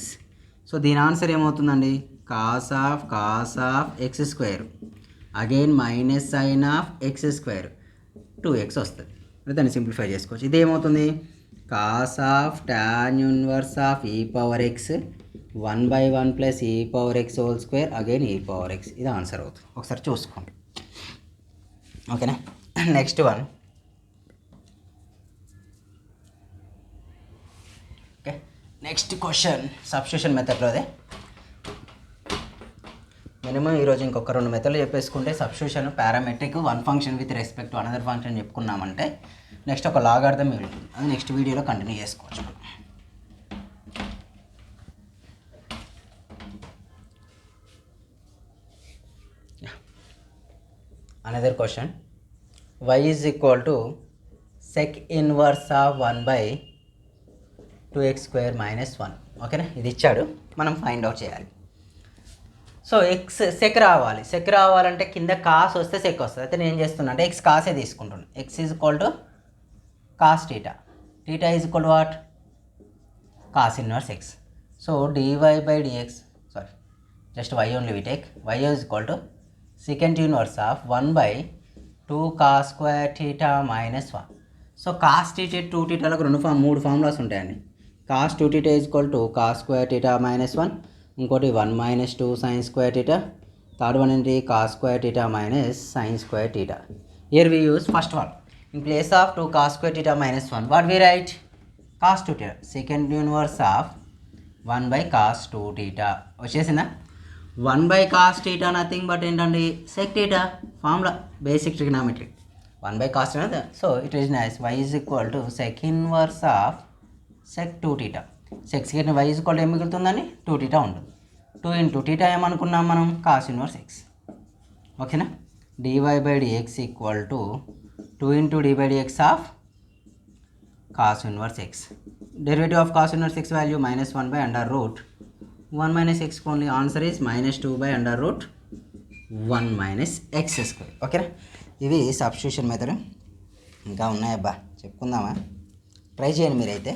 So దీని answer ఏమవుతుందండి, cos of x² again minus sine of x², 2x వస్తుంది. దాన్ని simplify చేసుకోవచ్చు. ఇది ఏమవుతుంది, cos of tan inverse of e⁻x 1/1 plus e⁻x² again e⁻x. ఇది ఆన్సర్ అవుతుంది. ఒకసారి చూసుకోండి. ఓకేనా. Next one, okay next question substitution మెథడ్లోదే. మినిమం ఈరోజు ఇంకొక 2 మెథడ్లు చెప్పేసుకుంటే substitution, parametric, one function with respect to another function చెప్పుకున్నామంటే నెక్స్ట్ ఒక లాగార్థం మిగులుతుంది. అది నెక్స్ట్ వీడియోలో కంటిన్యూ చేసుకోవచ్చు. Another question, y is equal to sec inverse of 1/2x² - 1. ఓకేనా, ఇది ఇచ్చాడు, మనం ఫైండ్ అవుట్ చేయాలి. సో సెక్ రావాలంటే కింద కాస్ వస్తే సెక్ వస్తుంది. అయితే నేను ఏం చేస్తున్నా అంటే ఎక్స్ కాసే తీసుకుంటున్నాను. X is equal to cos theta, theta is equal to what, cos inverse x. So dy/dx, sorry just y only we take, y is equal to second inverse of 1/2 cos square theta minus 1. So cos theta 2 టీటాలకు 3 formulas ఉంటాయండి. Cos 2 theta is equal to cos square theta minus 1, ఇంకోటి 1 - 2 sine square theta, third one ఏంటి cos square theta minus sine square theta. Here we use first one. In place of 2 cos square theta minus 1, what we write, cos 2 theta second inverse of 1/cos 2 theta వచ్చేసిందా. 1/cos theta nothing but ఏంటండి, sec theta formula, basic trigonometry. 1/cos theta, so it is nice. y is equal to sec inverse of sec 2 theta. Sec second y is equal to ఏం మిగులుతుందని 2 theta ఉంటుంది. 2 into theta ఏమనుకున్నాం మనం, cos inverse x. ఓకేనా. dy/dx equal to 2 into d/dx of cos inverse x. Derivative of cos inverse x value -1/√1 - x only. Answer is -2/√1 - x². ఓకేనా. ఇవి substitution method. ఇంకా ఉన్నాయబ్బా, చెప్పుకుందామా, try చేయండి మీరైతే.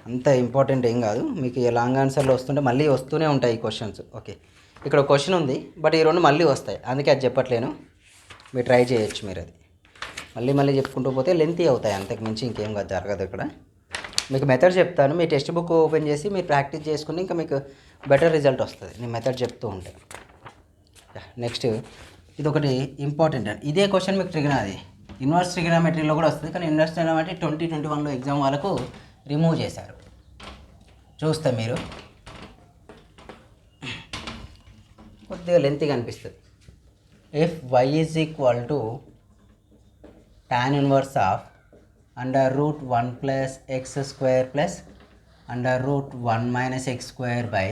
అంత ఇంపార్టెంట్ ఏం కాదు, మీకు లాంగ్ ఆన్సర్లు వస్తుంటే మళ్ళీ వస్తూనే ఉంటాయి ఈ క్వశ్చన్స్. ఓకే, ఇక్కడ క్వశ్చన్ ఉంది బట్ ఈ 2 మళ్ళీ వస్తాయి, అందుకే అది చెప్పట్లేను. మీరు ట్రై చేయొచ్చు. మీరు అది మళ్ళీ చెప్పుకుంటూ పోతే లెంతీ అవుతాయి, అంతకు మించి ఇంకేం జరగదు. ఇక్కడ మీకు మెథడ్ చెప్తాను, మీ టెక్స్ట్ బుక్ ఓపెన్ చేసి మీరు ప్రాక్టీస్ చేసుకుని ఇంకా మీకు బెటర్ రిజల్ట్ వస్తుంది నేను మెథడ్ చెప్తూ ఉంటే. నెక్స్ట్ ఇది ఒకటి ఇంపార్టెంట్ అండి. ఇదే క్వశ్చన్ మీకు ఇన్వర్స్ ట్రిగ్నామెట్రీలో కూడా వస్తుంది, కానీ ఇన్వర్స్ ట్రిగ్నామెట్రీ 2021లో ఎగ్జామ్ వాళ్ళకు రిమూవ్ చేశారు. చూస్తే మీరు కొద్దిగా లెంతీగా అనిపిస్తుంది. If y is equal to tan inverse of √1 plus x² plus √1 - x² by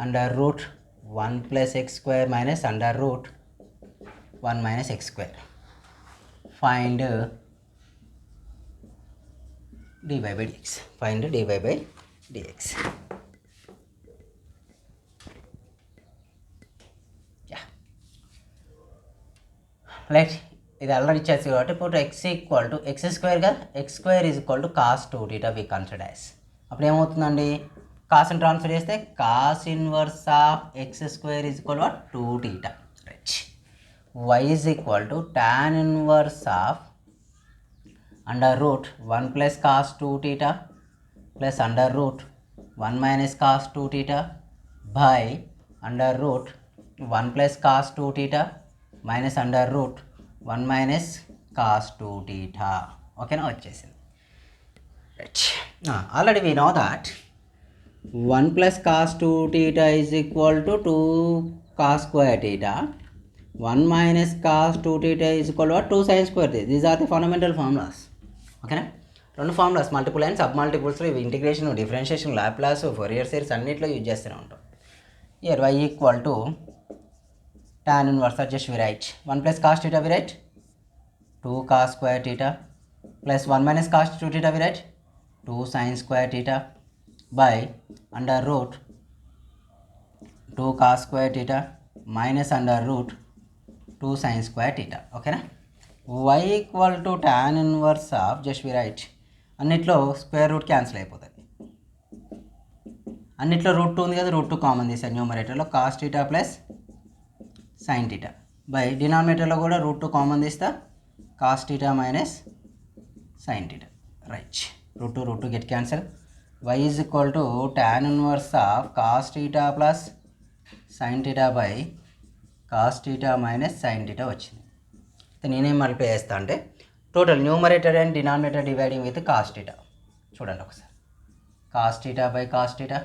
√1 plus x² minus √1 - x². Find dy/dx. Find dy/dx. Right, ఇది ఆల్రెడీ ఇచ్చేసి కాబట్టి ఇప్పుడు x ఈక్వల్ టు x² కదా, x² is equal to cos 2 theta we consider as. అప్పుడు ఏమవుతుందండి, కాస్ని transfer చేస్తే cos inverse of x² is equal to 2 theta. Right. y is equal to tan inverse of √1 plus cos 2 theta plus √1 - cos 2 theta by √1 plus cos 2 theta minus √1 1 minus cos 2 theta. ఓకేనా, వచ్చేసింది. Right, already we know that 1 plus cos 2 theta is equal to 2 cos square theta. 1 minus cos 2 theta is equal to 2 sine square theta. These are the fundamental formulas. ఓకేనా, రెండు formulas multiple and sub మల్టిపుల్స్లో ఇవి integration, differentiation, Laplace, Fourier series అన్నింటిలో use చేస్తూనే ఉంటాం. Here y equal to tan inverse, just we write 1 plus cos theta we write 2 cos square theta plus 1 minus cos 2 theta we write 2 sin square theta by under root 2 cos square theta minus under root 2 sin square theta. ఓకేనా, y equal to tan inverse of, just we write అన్నిట్లో square root cancel అయిపోతుంది. అన్నిట్లో route 2 ఉంది కదా, route 2 common తీసాను న్యూమరేటర్లో. Cos theta plus sine theta by డినామినేటర్లో కూడా రూట్ 2 కామన్ తీస్తా, cos theta minus sine theta. Right, root 2 get cancel. y is equal to tan inverse of cos theta plus sine theta by cos theta minus sine theta వచ్చింది. నేనేం multiply చేస్తా అంటే total numerator and denominator dividing with cos theta. చూడండి ఒకసారి, cos theta by cos theta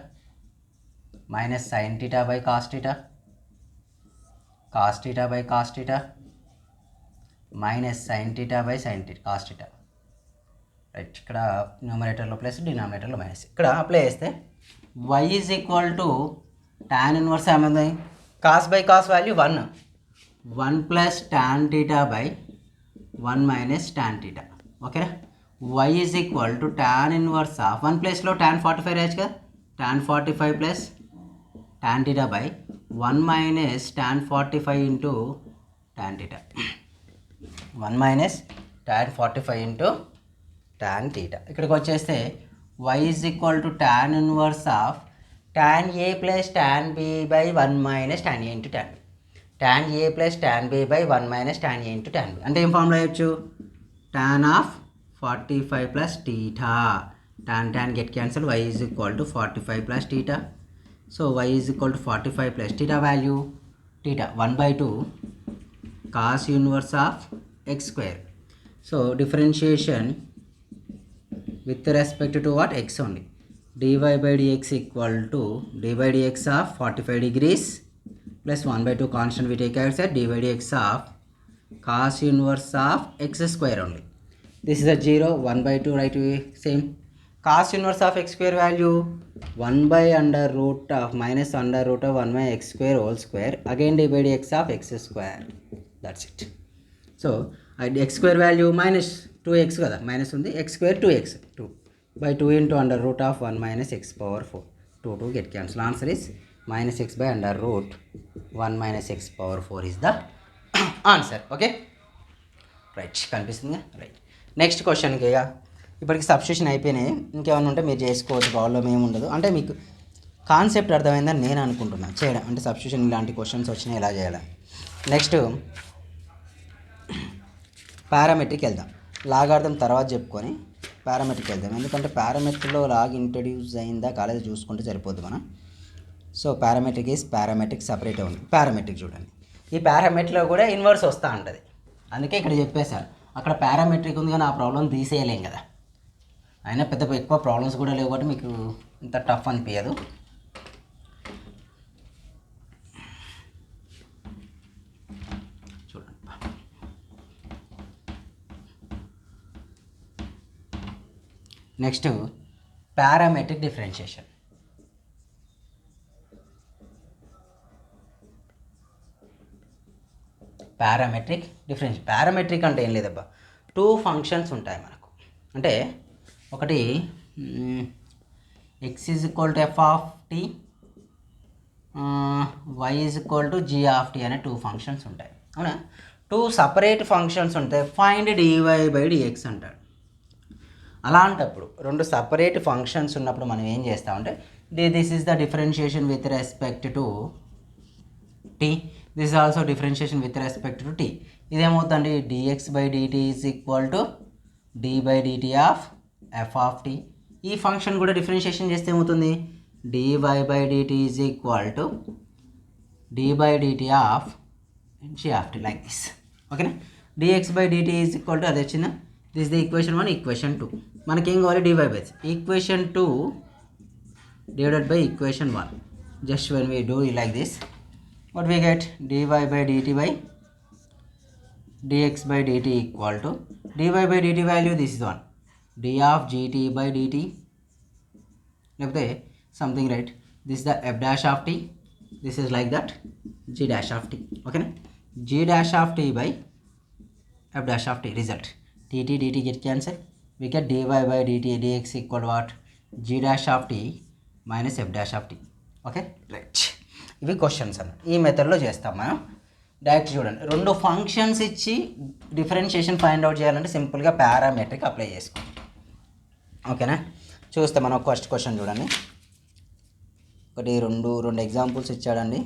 minus sine theta by cos theta, cos theta by cos theta minus sine theta by sine theta cos theta. Right, ఇక్కడ న్యూమరేటర్లో plus డినామినేటర్లో minus. ఇక్కడ apply చేస్తే y is equal to tan inverse ఏమైంది, cos by cos value 1 plus tan theta by 1 minus tan theta. ఓకేనా, y is equal to tan inverse of 1 ప్లేస్లో tan 45 రాయచ్చు కదా, tan 45 plus tan theta by 1 minus tan 45 into tan theta. 1 minus tan 45 into tan theta. ఇక్కడికి వచ్చేస్తే y is equal to tan inverse of tan a plus tan b by 1 minus tan a into tan b. tan a plus tan b by 1 minus tan a into tan b అంటే ఏం formula వేయచ్చు, tan of 45 plus theta. tan get cancel, y is equal to 45 plus theta. So y is equal to 45 plus theta value theta 1/2 cos inverse of x square. So differentiation with respect to what, x only. dy by dx equal to dy by dx of 45 degrees plus 1/2 constant we take outside, dy by dx of cos inverse of x square only. This is a 0, 1/2 right, same. Cos inverse of x square value 1 by under root of minus under root of 1 by x square whole square, again dy by dx of x square. That's it. So x square value minus 2x kada, minus undi, x square 2x, 2 by 2 into under root of 1 minus x power 4. 2 get cancel. Answer is minus x by under root 1 minus x power 4 is the answer. Okay, right, కనిపిస్తుందా? Right, next క్వశ్చన్కి ఇప్పటికి substitution అయిపోయినాయి. ఇంకేమైనా ఉంటే మీరు చేసుకోవచ్చు, problem ఏమి ఉండదు. అంటే మీకు కాన్సెప్ట్ అర్థమైందని నేను అనుకుంటున్నాను చేయడం, అంటే సబ్స్టిట్యూషన్ ఇలాంటి క్వశ్చన్స్ వచ్చినాయి ఎలా చేయాలి. నెక్స్ట్ పారామెట్రిక్ వెళ్దాం. లాగార్థం తర్వాత చెప్పుకొని పారామెట్రిక్ వెళ్దాం, ఎందుకంటే పారామెట్రిక్లో లాగ్ ఇంట్రడ్యూస్ అయిందా కాలేజ్ చూసుకుంటే సరిపోద్ది మనం. So parametric is parametric separate ఉంది. పారామెట్రిక్ చూడండి, ఈ పారామెట్రిక్లో కూడా ఇన్వర్స్ వస్తూ ఉంటుంది, అందుకే ఇక్కడ చెప్పేశాను. అక్కడ పారామెట్రిక్ ఉంది కానీ ఆ ప్రాబ్లం తీసేయలేం కదా, అయినా పెద్ద ఎక్కువ ప్రాబ్లమ్స్ కూడా లేవు కాబట్టి మీకు ఇంత టఫ్ అనిపించదు. చూడండి, నెక్స్ట్ పారామెట్రిక్ డిఫరెన్షియేషన్. పారామెట్రిక్ అంటే ఏం లేదబ్బా, 2 ఫంక్షన్స్ ఉంటాయి మనకు. అంటే ఒకటి x is equal to f of t, y is equal to g of t అనే 2 ఫంక్షన్స్ ఉంటాయి. అవునా, 2 సపరేట్ ఫంక్షన్స్ ఉంటాయి. ఫైండ్ dy బై dx అంటాడు. అలాంటప్పుడు 2 సపరేట్ ఫంక్షన్స్ ఉన్నప్పుడు మనం ఏం చేస్తామంటే, this is the differentiation with respect to t, this is also differentiation with respect to t. ఇదేమవుతుంది, dx by dt is equal to d by dt of f of t. ఈ function కూడా differentiation చేస్తే ఏమవుతుంది, dy by dt is equal to d by dt of g of t, like this. ఓకేనా, dx by dt is equal to అది వచ్చిందా, this the equation 1, equation 2. మనకేం కావాలి, dy by equation 2 divided by equation 1. Just when we do it like this, what we get, dy by dt by dx by dt equal to dy by dt value, this is 1, d of gt by dt, లేకపోతే something right, this the f dash of t, this is like that g dash of t. ఓకేనా, g dash of t by f dash of t, result dt dt get cancel, we get dy by dt dx equal to what, g dash of t minus f dash of t. Okay right, ఇవి questions అన్న ఈ మెథడ్లో చేస్తాం మనం. Direct చూడండి, రెండు functions ఇచ్చి differentiation find out చేయాలంటే సింపుల్గా పారామెట్రిక్ అప్లై చేసుకోండి. ఓకేనా, చూస్తే మనం ఫస్ట్ క్వశ్చన్ చూడండి, ఒకటి రెండు ఎగ్జాంపుల్స్ ఇచ్చాడండి.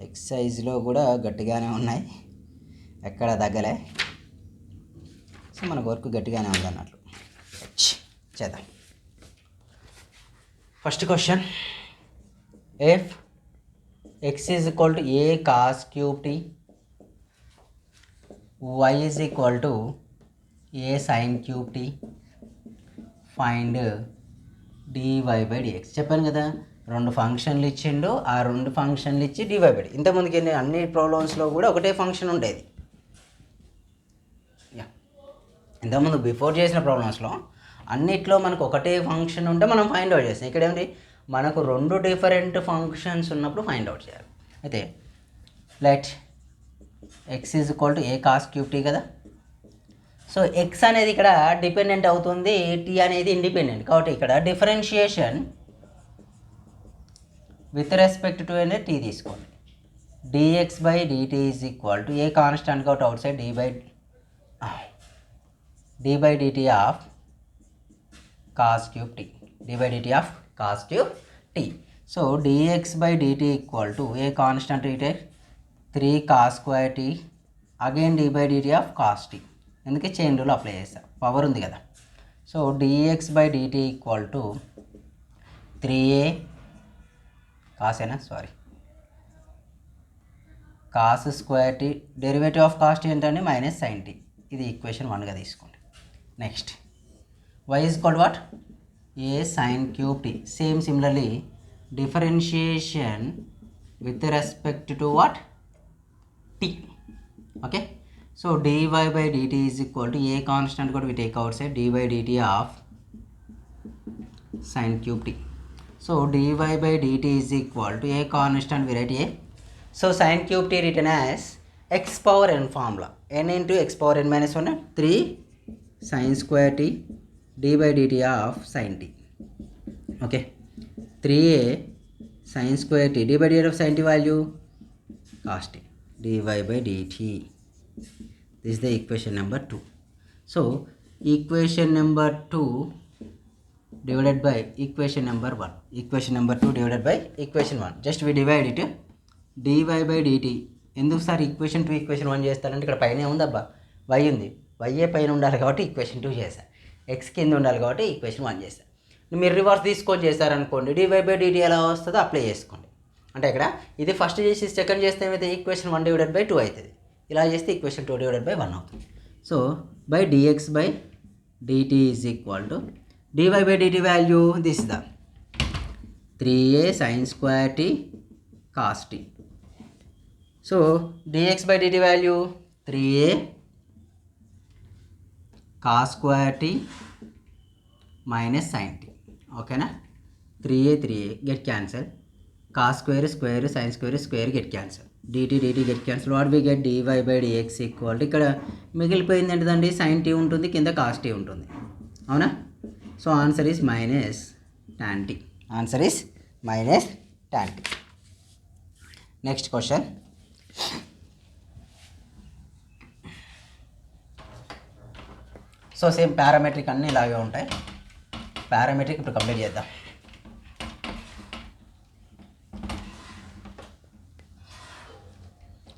ఎక్సైజ్లో కూడా గట్టిగానే ఉన్నాయి, ఎక్కడ తగ్గలే, సో మనకు వర్క్ గట్టిగానే ఉంది అన్నట్లు. చేద్దాం. First question, F x is equal to a cos cube t, y is equal to a sin cube t, find dy by dx. చెప్పాను కదా, రెండు ఫంక్షన్లు ఇచ్చిండు, ఆ రెండు ఫంక్షన్లు ఇచ్చి dy by dt. ఇంతకుముందుకి అన్ని ప్రాబ్లమ్స్లో కూడా ఒకటే ఫంక్షన్ ఉండేది. ఇంతకుముందు బిఫోర్ చేసిన ప్రాబ్లమ్స్లో అన్నిట్లో మనకు ఒకటే ఫంక్షన్ ఉంటే మనం ఫైండ్ అవుట్ చేస్తాం. ఇక్కడ ఏంటి, మనకు రెండు డిఫరెంట్ ఫంక్షన్స్ ఉన్నప్పుడు ఫైండ్ అవుట్ చేయాలి. అయితే let x is equal to a cos cube t కదా. సో ఎక్స్ అనేది ఇక్కడ డిపెండెంట్ అవుతుంది, టీ అనేది ఇండిపెండెంట్. కాబట్టి ఇక్కడ డిఫరెన్షియేషన్ విత్ రెస్పెక్ట్ టు అనేది టీ తీసుకోండి. Dx by dt is equal to a constant కాబట్టి outside d by dt of cos cube t, d by dt of cos cube t. So dx by dt equal to a constant it is 3 cos square t, again d by dt of cos t. ఎందుకే chain rule apply చేస్తాం, power ఉంది కదా. So dx by dt equal to 3a cos cos square t, derivative of cos t ఏంటంటే minus sin t. ఇది equation 1గా తీసుకోండి. Next y is equal to what, a sin cube t. Same similarly differentiation with respect to what, t. Okay, so dy by dt is equal to a constant got we take outside d by dt of sin cube t. So dy by dt is equal to a constant we write a, so sin cube t written as x power n formula, n into x power n minus 1, 3 sin square t d by dt of sin t. Okay, 3a sin square t d by dt of sin t value cos t dy by dt. This is the equation number 2. So equation number 2 divided by equation number 1, equation number 2 divided by equation 1, just we divide it dy by dt. ఎందుకు sir equation 2 equation 1 చేస్తారంటే ఇక్కడ పైన ఉందబ్బా, y ఉంది, y పైన ఉండాలి కాబట్టి equation 2 చేశాను, X కింద ఉండాలి కాబట్టి ఈక్వేషన్ 1 చేశాను. మీరు రివర్స్ తీసుకొని చేశారనుకోండి, dy by dt ఎలా వస్తుందో అప్లై చేసుకోండి. అంటే ఇక్కడ ఇది ఫస్ట్ చేసి సెకండ్ చేస్తే ఏమైతే ఈక్వేషన్ 1 డివైడెడ్ బై 2 అవుతుంది, ఇలా చేస్తే ఈక్వేషన్ 2 డివైడెడ్ బై 1 అవుతుంది. So by dx by dt is equal to dy by dt value, this the 3a sin square t cos t. So dx by dt value 3a cos square t minus sin t. ఓకేనా, 3a get cancel, cos square sin square get cancel, dt get cancel, what we get dy by dx equal to, ఇక్కడ మిగిలిపోయింది ఏంటండి, sin t ఉంటుంది, కింద cos t ఉంటుంది, అవునా. So answer is minus tan t, answer is minus tan t. Next question, so same parametric అన్నీ ఇలాగే ఉంటాయి. పారామెట్రిక్ ఇప్పుడు కంప్లీట్ చేద్దాం.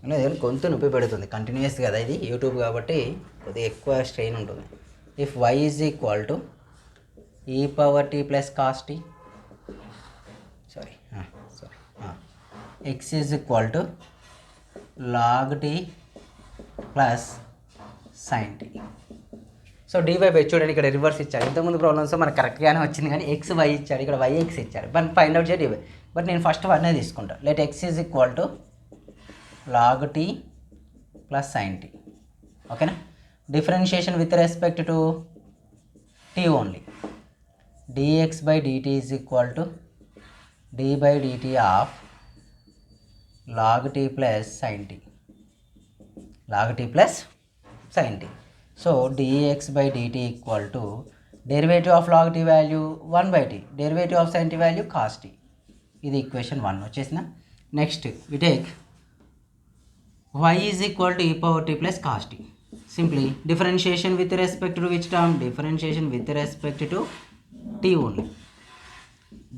అనేది గొంతు నొప్పి పెడుతుంది కంటిన్యూస్ కదా, ఇది యూట్యూబ్ కాబట్టి కొద్దిగా ఎక్కువ స్ట్రెయిన్ ఉంటుంది. If y is equal to e power t plus cos t, x is equal to log t plus sin t. So dy by చూడండి ఇక్కడ రివర్స్ ఇచ్చాడు. ఇంతకుముందు ప్రాబ్లమ్స్ మనకు కరెక్ట్గానే వచ్చింది కానీ ఎక్స్ వై ఇచ్చాడు, ఇక్కడ వై ఎక్స్ ఇచ్చాడు. బట్ ఫైండ్ అవుట్ చేయ dy. బట్ నేను ఫస్ట్ వన్నే తీసుకుంటా. Let x is equal to log t plus sin t. ఓకేనా. Differentiation with respect to t only. dx by dt is equal to d by dt of log t plus sin t. log t plus sin t. So dx by dt equal to derivative of log t value 1 by t, derivative of sin t value cos t. ఇది equation 1 వచ్చేసిన. Next we take y is equal to e power t plus cos t. Simply differentiation with respect to which term? Differentiation with respect to t only.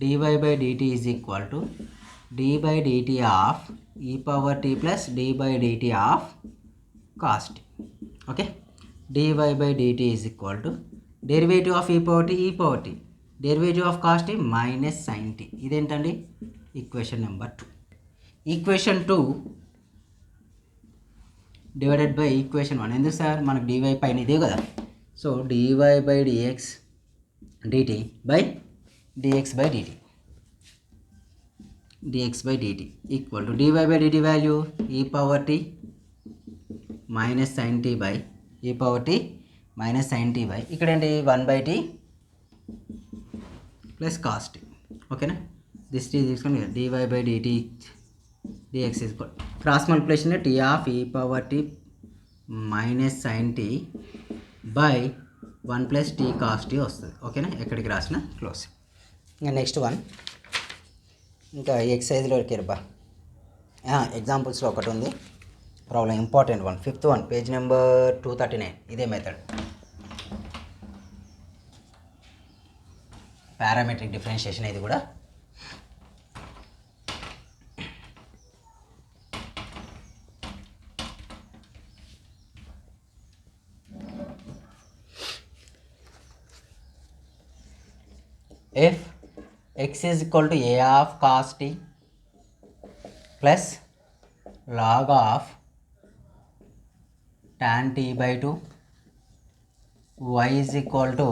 dy by dt is equal to d by dt of e power t plus d by dt of cos t. Okay. dy by dt is equal to derivative of e power t, derivative of cos t minus sin t. ఇదేంటండి equation number 2. Equation 2 divided by equation 1. ఎందుకు sir మనకు dy పైన ఇదే కదా. So dy by dx dt by dx by dt, dx by dt equal to dy by dt value e power t minus sin t by e power t minus sin t by ఇక్కడ ఏంటి 1 by t plus cos t. ఓకేనా. This t తీసుకొని dy by dt dx is equal cross multiplication t of e power t minus sin t by 1 plus t cos t వస్తుంది. ఓకేనా. ఎక్కడికి రాసిన close. ఇంకా next one ఇంకా ఎక్సైజ్లో కిరబా ఎగ్జాంపుల్స్లో ఒకటి ఉంది problem, important one, 5th one, page number 239. ఇదే method parametric differentiation. ఇది కూడా if x is equal to a of cos t plus log of tan t by 2, y is equal to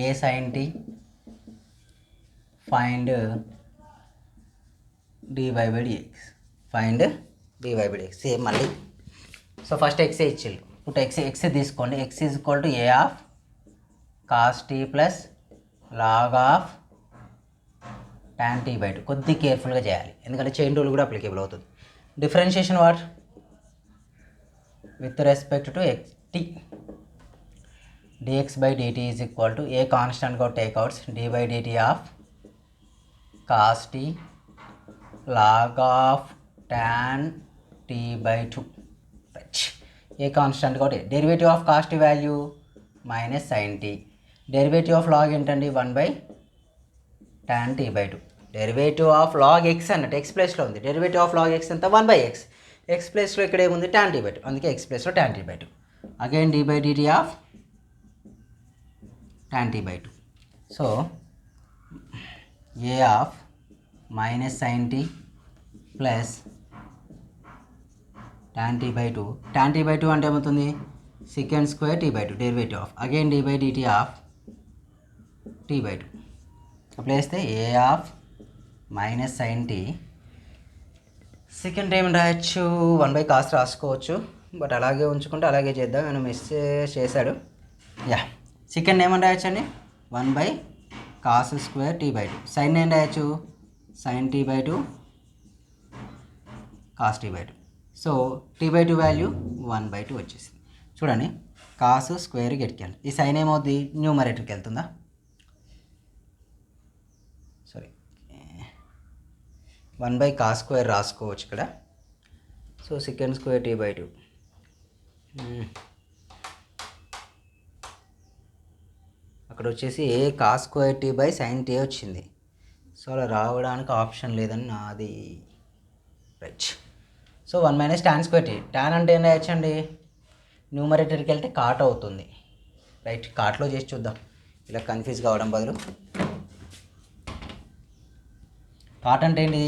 a sin t, find dy by dx, find dy by dx. Same మళ్ళీ. So first x ఇచ్చిండు. ఇప్పుడు x తీసుకోండి. x is equal to a of cos t plus log of tan t by 2. కొద్ది కేర్ఫుల్గా చేయాలి ఎందుకంటే chain rule కూడా applicable అవుతుంది. Differentiation what with respect to t. dx by dt is equal to a constant గా takeouts d by dt of cos t log of tan t by 2. a constant గా derivative of cos t value minus sin t. Derivative of log ఏంటండి 1 by tan t by 2. Derivative of log x అన్నట్టు x ప్లేస్లో ఉంది. Derivative of log x ఎంత 1 by x. X ప్లేస్లో ఇక్కడ ఏముంది tan t by 2, అందుకే ఎక్స్ ప్లేస్లో tan t by 2. Again d by dt of tan t by 2. So a of minus sin t plus tan t by 2. tan t by 2 అంటే ఏమవుతుంది secant square t by 2, derivative of again d by dt of t by 2. Apply చేస్తే a of minus sin t, second ఏం రాయొచ్చు 1 by cos రాసుకోవచ్చు, but అలాగే ఉంచుకుంటే అలాగే చేద్దాం. నేను మెసేజ్ చేశాడు. యా సెకండ్ ఏమని రాయొచ్చండి 1 by cos square t by 2. Sine ఏం రాయొచ్చు sin t by 2 cos t by 2. So t by 2 value 1 by 2 వచ్చేసింది. చూడండి కాస్ స్క్వేర్ గెట్కెళ్ళి ఈ సైన్ ఏమవుద్ది న్యూమరేటర్కి వెళ్తుందా, సారీ 1 by cos స్క్వేర్ రాసుకోవచ్చు ఇక్కడ. So second square t by 2. అక్కడ వచ్చేసి a cos square t by sin t వచ్చింది. సో అలా రావడానికి ఆప్షన్ లేదని నాది. Right. So 1 minus tan square t. tan అంటే ఏం రాయొచ్చండి న్యూమరేటర్కి వెళ్తే కాట్ అవుతుంది. రైట్. కాట్లో చేసి చూద్దాం ఇలా కన్ఫ్యూజ్ కావడం బదులు. కాట్ అంటే ఏంటి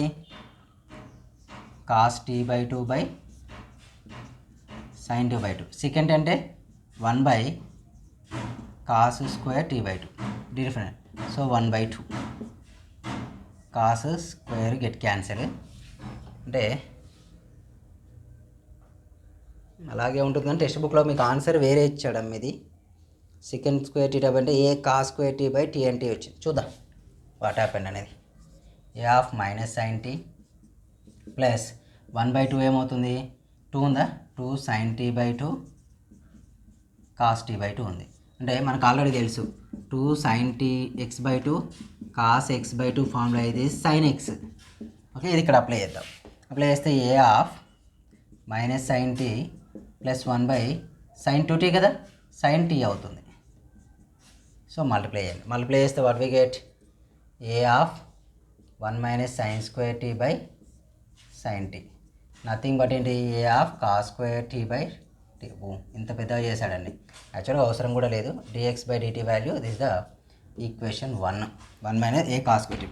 cos t by 2 by sin 2/2. Second అంటే 1 cos square t/2 different. So 1/2 cos square get cancel. అంటే అలాగే ఉంటుంది కానీ టెక్స్ట్ బుక్లో మీకు ఆన్సర్ వేరే ఇచ్చాడు ఇది. సెకండ్ స్క్వేర్ టీ అంటే ఏ కాస్ స్క్వేర్ టీ/t అంటే వచ్చింది. చూద్దాం వాట్ హ్యాపెండ్ అనేది. A of minus sine t plus 1/2 ఏమవుతుంది, 2 ఉందా, 2 sin t/2 cos t/2 ఉంది. అంటే మనకు ఆల్రెడీ తెలుసు 2 sin t x/2 cos x/2 formula ఇది sin x. ఓకే, ఇది ఇక్కడ అప్లై చేద్దాం. అప్లై చేస్తే a of minus sine t plus 1/sin 2t కదా, sin t అవుతుంది. సో మల్టిప్లై చేయండి. మల్టిప్లై చేస్తే what we get, a of 1 - sin square t/sin t nothing but ఏంటి, a of cos square t/t. ఇంత పెద్దగా చేశాడండి. యాక్చువల్గా అవసరం కూడా లేదు. dx/dt value this the equation 1 - a cos square t.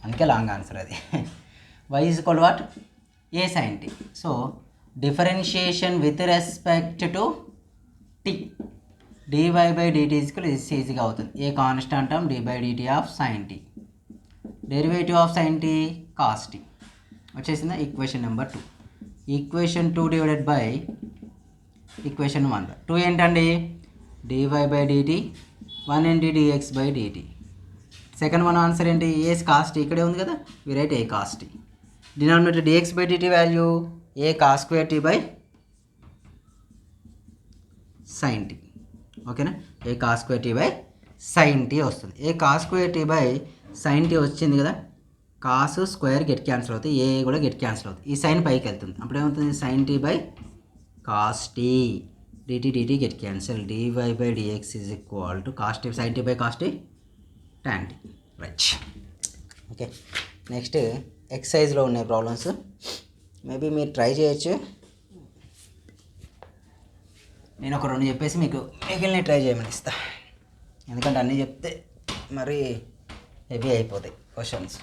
అందుకే లాంగ్ ఆన్సర్ అది. y is equal what, a sin t. So differentiation with respect to t dy/dt ఈజీగా అవుతుంది. ఏ constant term d/dt of sin t, derivative of sin t cos t వచ్చేసిందా. Equation number 2. Equation 2 divided by equation 1. 2 ఏంటండి, dy/dt, 1 ఏంటి dx/dt. Second one answer ఏంటి, ఏ cos t ఇక్కడే ఉంది కదా, we write a cos t. Denominator dx/dt value a cos square t/sin t. ఓకేనా, ఏ cos square t/sin t వస్తుంది. ఏ cos square t/sin t వచ్చింది కదా, కాస్ స్క్వేర్ గెట్ క్యాన్సిల్ అవుతుంది, ఏ కూడా గెట్ క్యాన్సిల్ అవుతుంది. ఈ సైన్ పైకి వెళ్తుంది, అప్పుడు ఏమవుతుంది, sin t/cos t, dt get cancel, dy/dx is equal to cos t sin t/cos t tan t. Right. Okay, next ఎక్సర్సైజ్లో ఉన్నాయి ప్రాబ్లమ్స్. మేబీ మీరు ట్రై చేయొచ్చు. నేను ఒక 2 చెప్పేసి మీకు మిగిలిన ట్రై చేయమని ఇస్తా. ఎందుకంటే అన్నీ చెప్తే మరి హెవీ అయిపోతాయి క్వశ్చన్స్.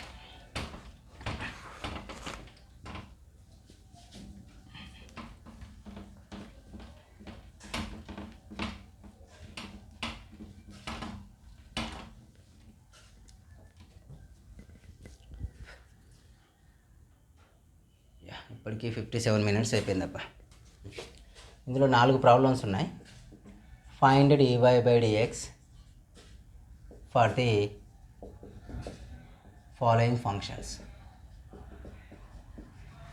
ఇప్పటికీ 57 minutes అయిపోయిందప్ప. ఇందులో 4 ప్రాబ్లమ్స్ ఉన్నాయి. Find dy/dx for the following functions.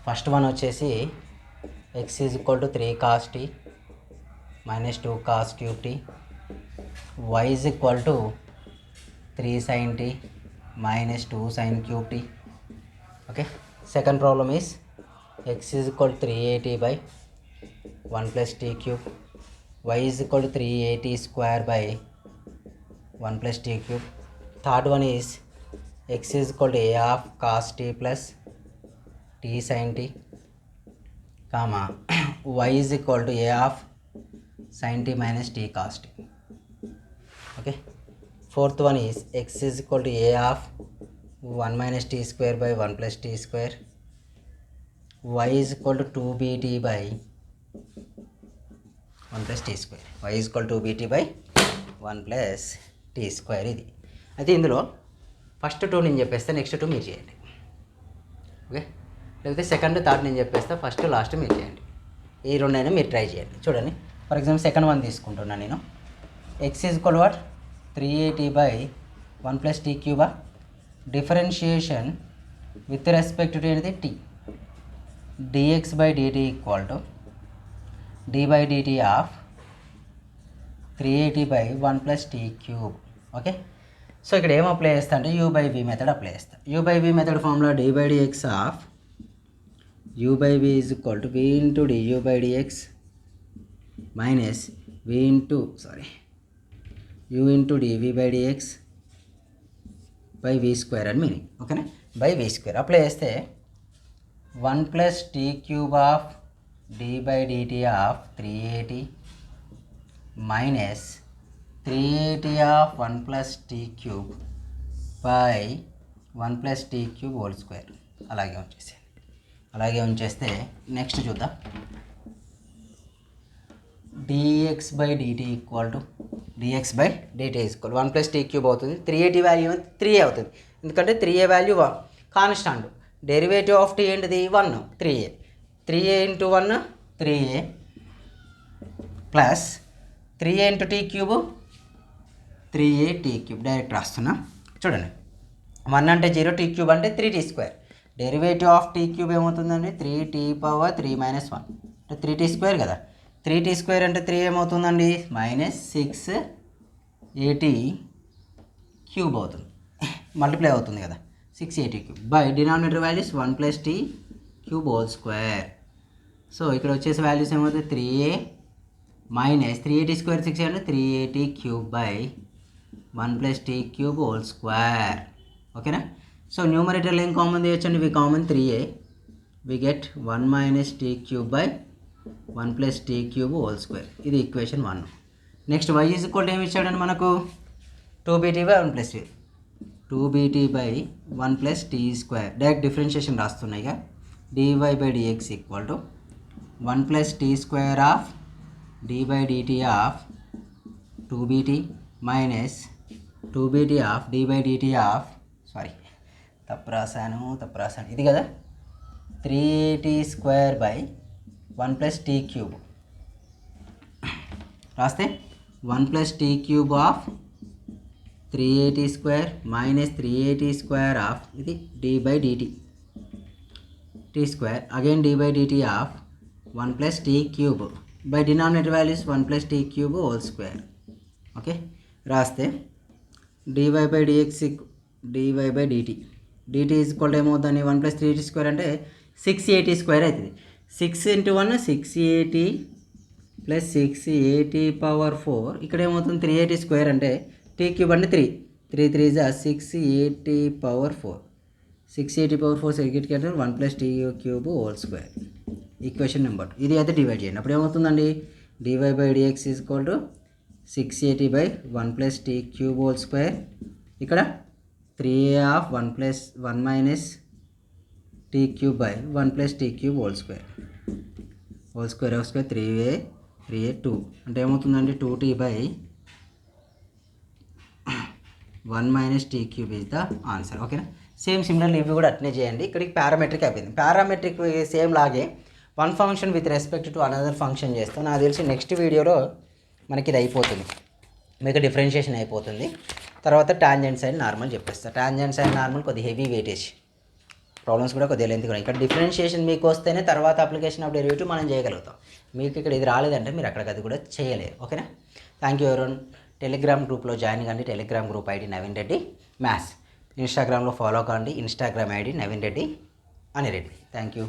First one వచ్చేసి x is equal to 3 cos t minus 2 cos cube t, y is equal to 3 sin t minus 2 sin cube t. Okay, second problem is x is equal to 380/1 plus t cube, y is equal to 380 square by 1 plus t cube. Third one is x is equal to a of cos t plus t sin t, comma y is equal to a of sin t minus t cos t. Okay, fourth one is x is equal to a of 1 minus t square by 1 plus t square, y is equal to 2bt by 1 plus t square, y is equal to 2bt by 1 plus t square. ఇది అయితే ఇందులో first 2 నేను చెప్పేస్తే next 2 మీరు చేయండి. Okay, లేకపోతే second third నేను చెప్పేస్తా, ఫస్ట్ లాస్ట్ మీరు చేయండి. ఈ రెండైనా మీరు ట్రై చేయండి. చూడండి, ఫర్ ఎగ్జాంపుల్ సెకండ్ వన్ తీసుకుంటున్నాను నేను. X is equal what, 380/1 plus t Cuba. Differentiation with respect to అనేది t, dx/dt equal to d/dt of 380/1 plus t cube. Okay, so ఇక్కడ ఏం అప్లై చేస్తా అంటే u/v మెథడ్ అప్లై చేస్తా. u/v method formula d/dx of u/v is equal to v into du/dx minus u into dv/dx by v square అని meaning. ఓకేనా, by v square apply చేస్తే 1 plus t cube of d/dt of 380 minus 380 of 1 plus t cube by 1 plus t cube whole square. అలాగే ఉంచేస్తే next చూద్దాం. dx by dt equal to dx by dt equal 1 plus t cube అవుతుంది. 3a value 3a అవుతుంది, ఎందుకంటే 3a value constant. Derivative of t ఏంటిది 1, 3a. 3a into 1 3a plus 3a into t cube 3a t cube. Direct రాస్తున్నా చూడండి. 1 అంటే 0, tea cube అంటే 3t². Derivative of tea cube ఏమవుతుందండి 3t⁻3 - 1 అంటే 3t² కదా. 3t² అంటే 3 ఏమవుతుందండి -6at³ అవుతుంది. మల్టిప్లై అవుతుంది కదా 6at³ by denominator values 1 plus t cube whole square. So ఇక్కడ వచ్చేసి వాల్యూస్ ఏమవుతుంది 3a మైనస్ 3at² 6 అంటే 3at³ by 1 plus t cube whole square. ఓకేనా. సో న్యూమరేటర్లో ఏం కామన్ తీయొచ్చండి, we common 3a, we get 1 minus t³ by 1 plus t³ whole square. ఇది equation 1. Next y is equal to ఏమి ఇచ్చాడండి మనకు 2bt by 1 plus 2bt by 1 plus t². Direct differentiation రాస్తున్నాయి. dy by dx equal to 1 plus t² of d by dt of 2bt minus 2bt of d by dt of తప్పు రాశాను ఇది కదా 3t² by 1 plus t³ రాస్తే 1 plus t³ of 3at² minus 3at² of ఇది d by dt t² again d by dt of 1 plus t³ by denominator values 1 plus t³ whole square. Okay రాస్తే dy by dx dy by dt dt is equal to ఏమవుతుంది 1 plus 3t² అంటే 6at² అవుతుంది. 6 into 1 6at plus 6at⁴. ఇక్కడ ఏమవుతుంది 3at² అంటే t³ అంటే 3 3 6at⁴. 6at⁴ సెకండ్కి అంటే 1 plus t³ whole square. Equation number 2. ఇది అయితే డివైడ్ చేయండి. అప్పుడు ఏమవుతుందండి dy by dx is equal to 6at by 1 plus t³ whole square. ఇక్కడ 3a of 1 plus 1 minus t³ by 1 plus t³ whole square. 3a 2 అంటే ఏమవుతుందండి 2t by 1 minus t³ is the answer. ఓకేనా. Similarly ఇవి కూడా అట్నే చేయండి. ఇక్కడికి parametric అయిపోయింది. పారామెట్రిక్ సేమ్ లాగే one function with respect to another function చేస్తాం. నాకు తెలిసి నెక్స్ట్ వీడియోలో మనకి ఇది అయిపోతుంది, మీకు డిఫరెన్షియేషన్ అయిపోతుంది. తర్వాత టాంజెంట్ సైడ్ నార్మల్ చెప్పేస్తా. టాంజెంట్ సైడ్ నార్మల్ కొద్దిగా హెవీ వెయిటేజ్, ప్రాబ్లమ్స్ కూడా కొద్దిగా లెంత్ కూడా. ఇక్కడ డిఫరెన్షియేషన్ మీకు వస్తేనే తర్వాత అప్లికేషన్ ఆఫ్ డెరివేటివ్ మనం చేయగలుగుతాం. మీకు ఇక్కడ ఇది రాలేదంటే మీరు అక్కడికి అది కూడా చేయలేరు. ఓకేనా. Thank you everyone. టెలిగ్రామ్ గ్రూప్లో జాయిన్ కండి. Telegram group ID Naveen Reddy maths. ఇన్స్టాగ్రామ్లో ఫాలో కండి. Instagram ID Naveen Reddy Anireddy. Thank you.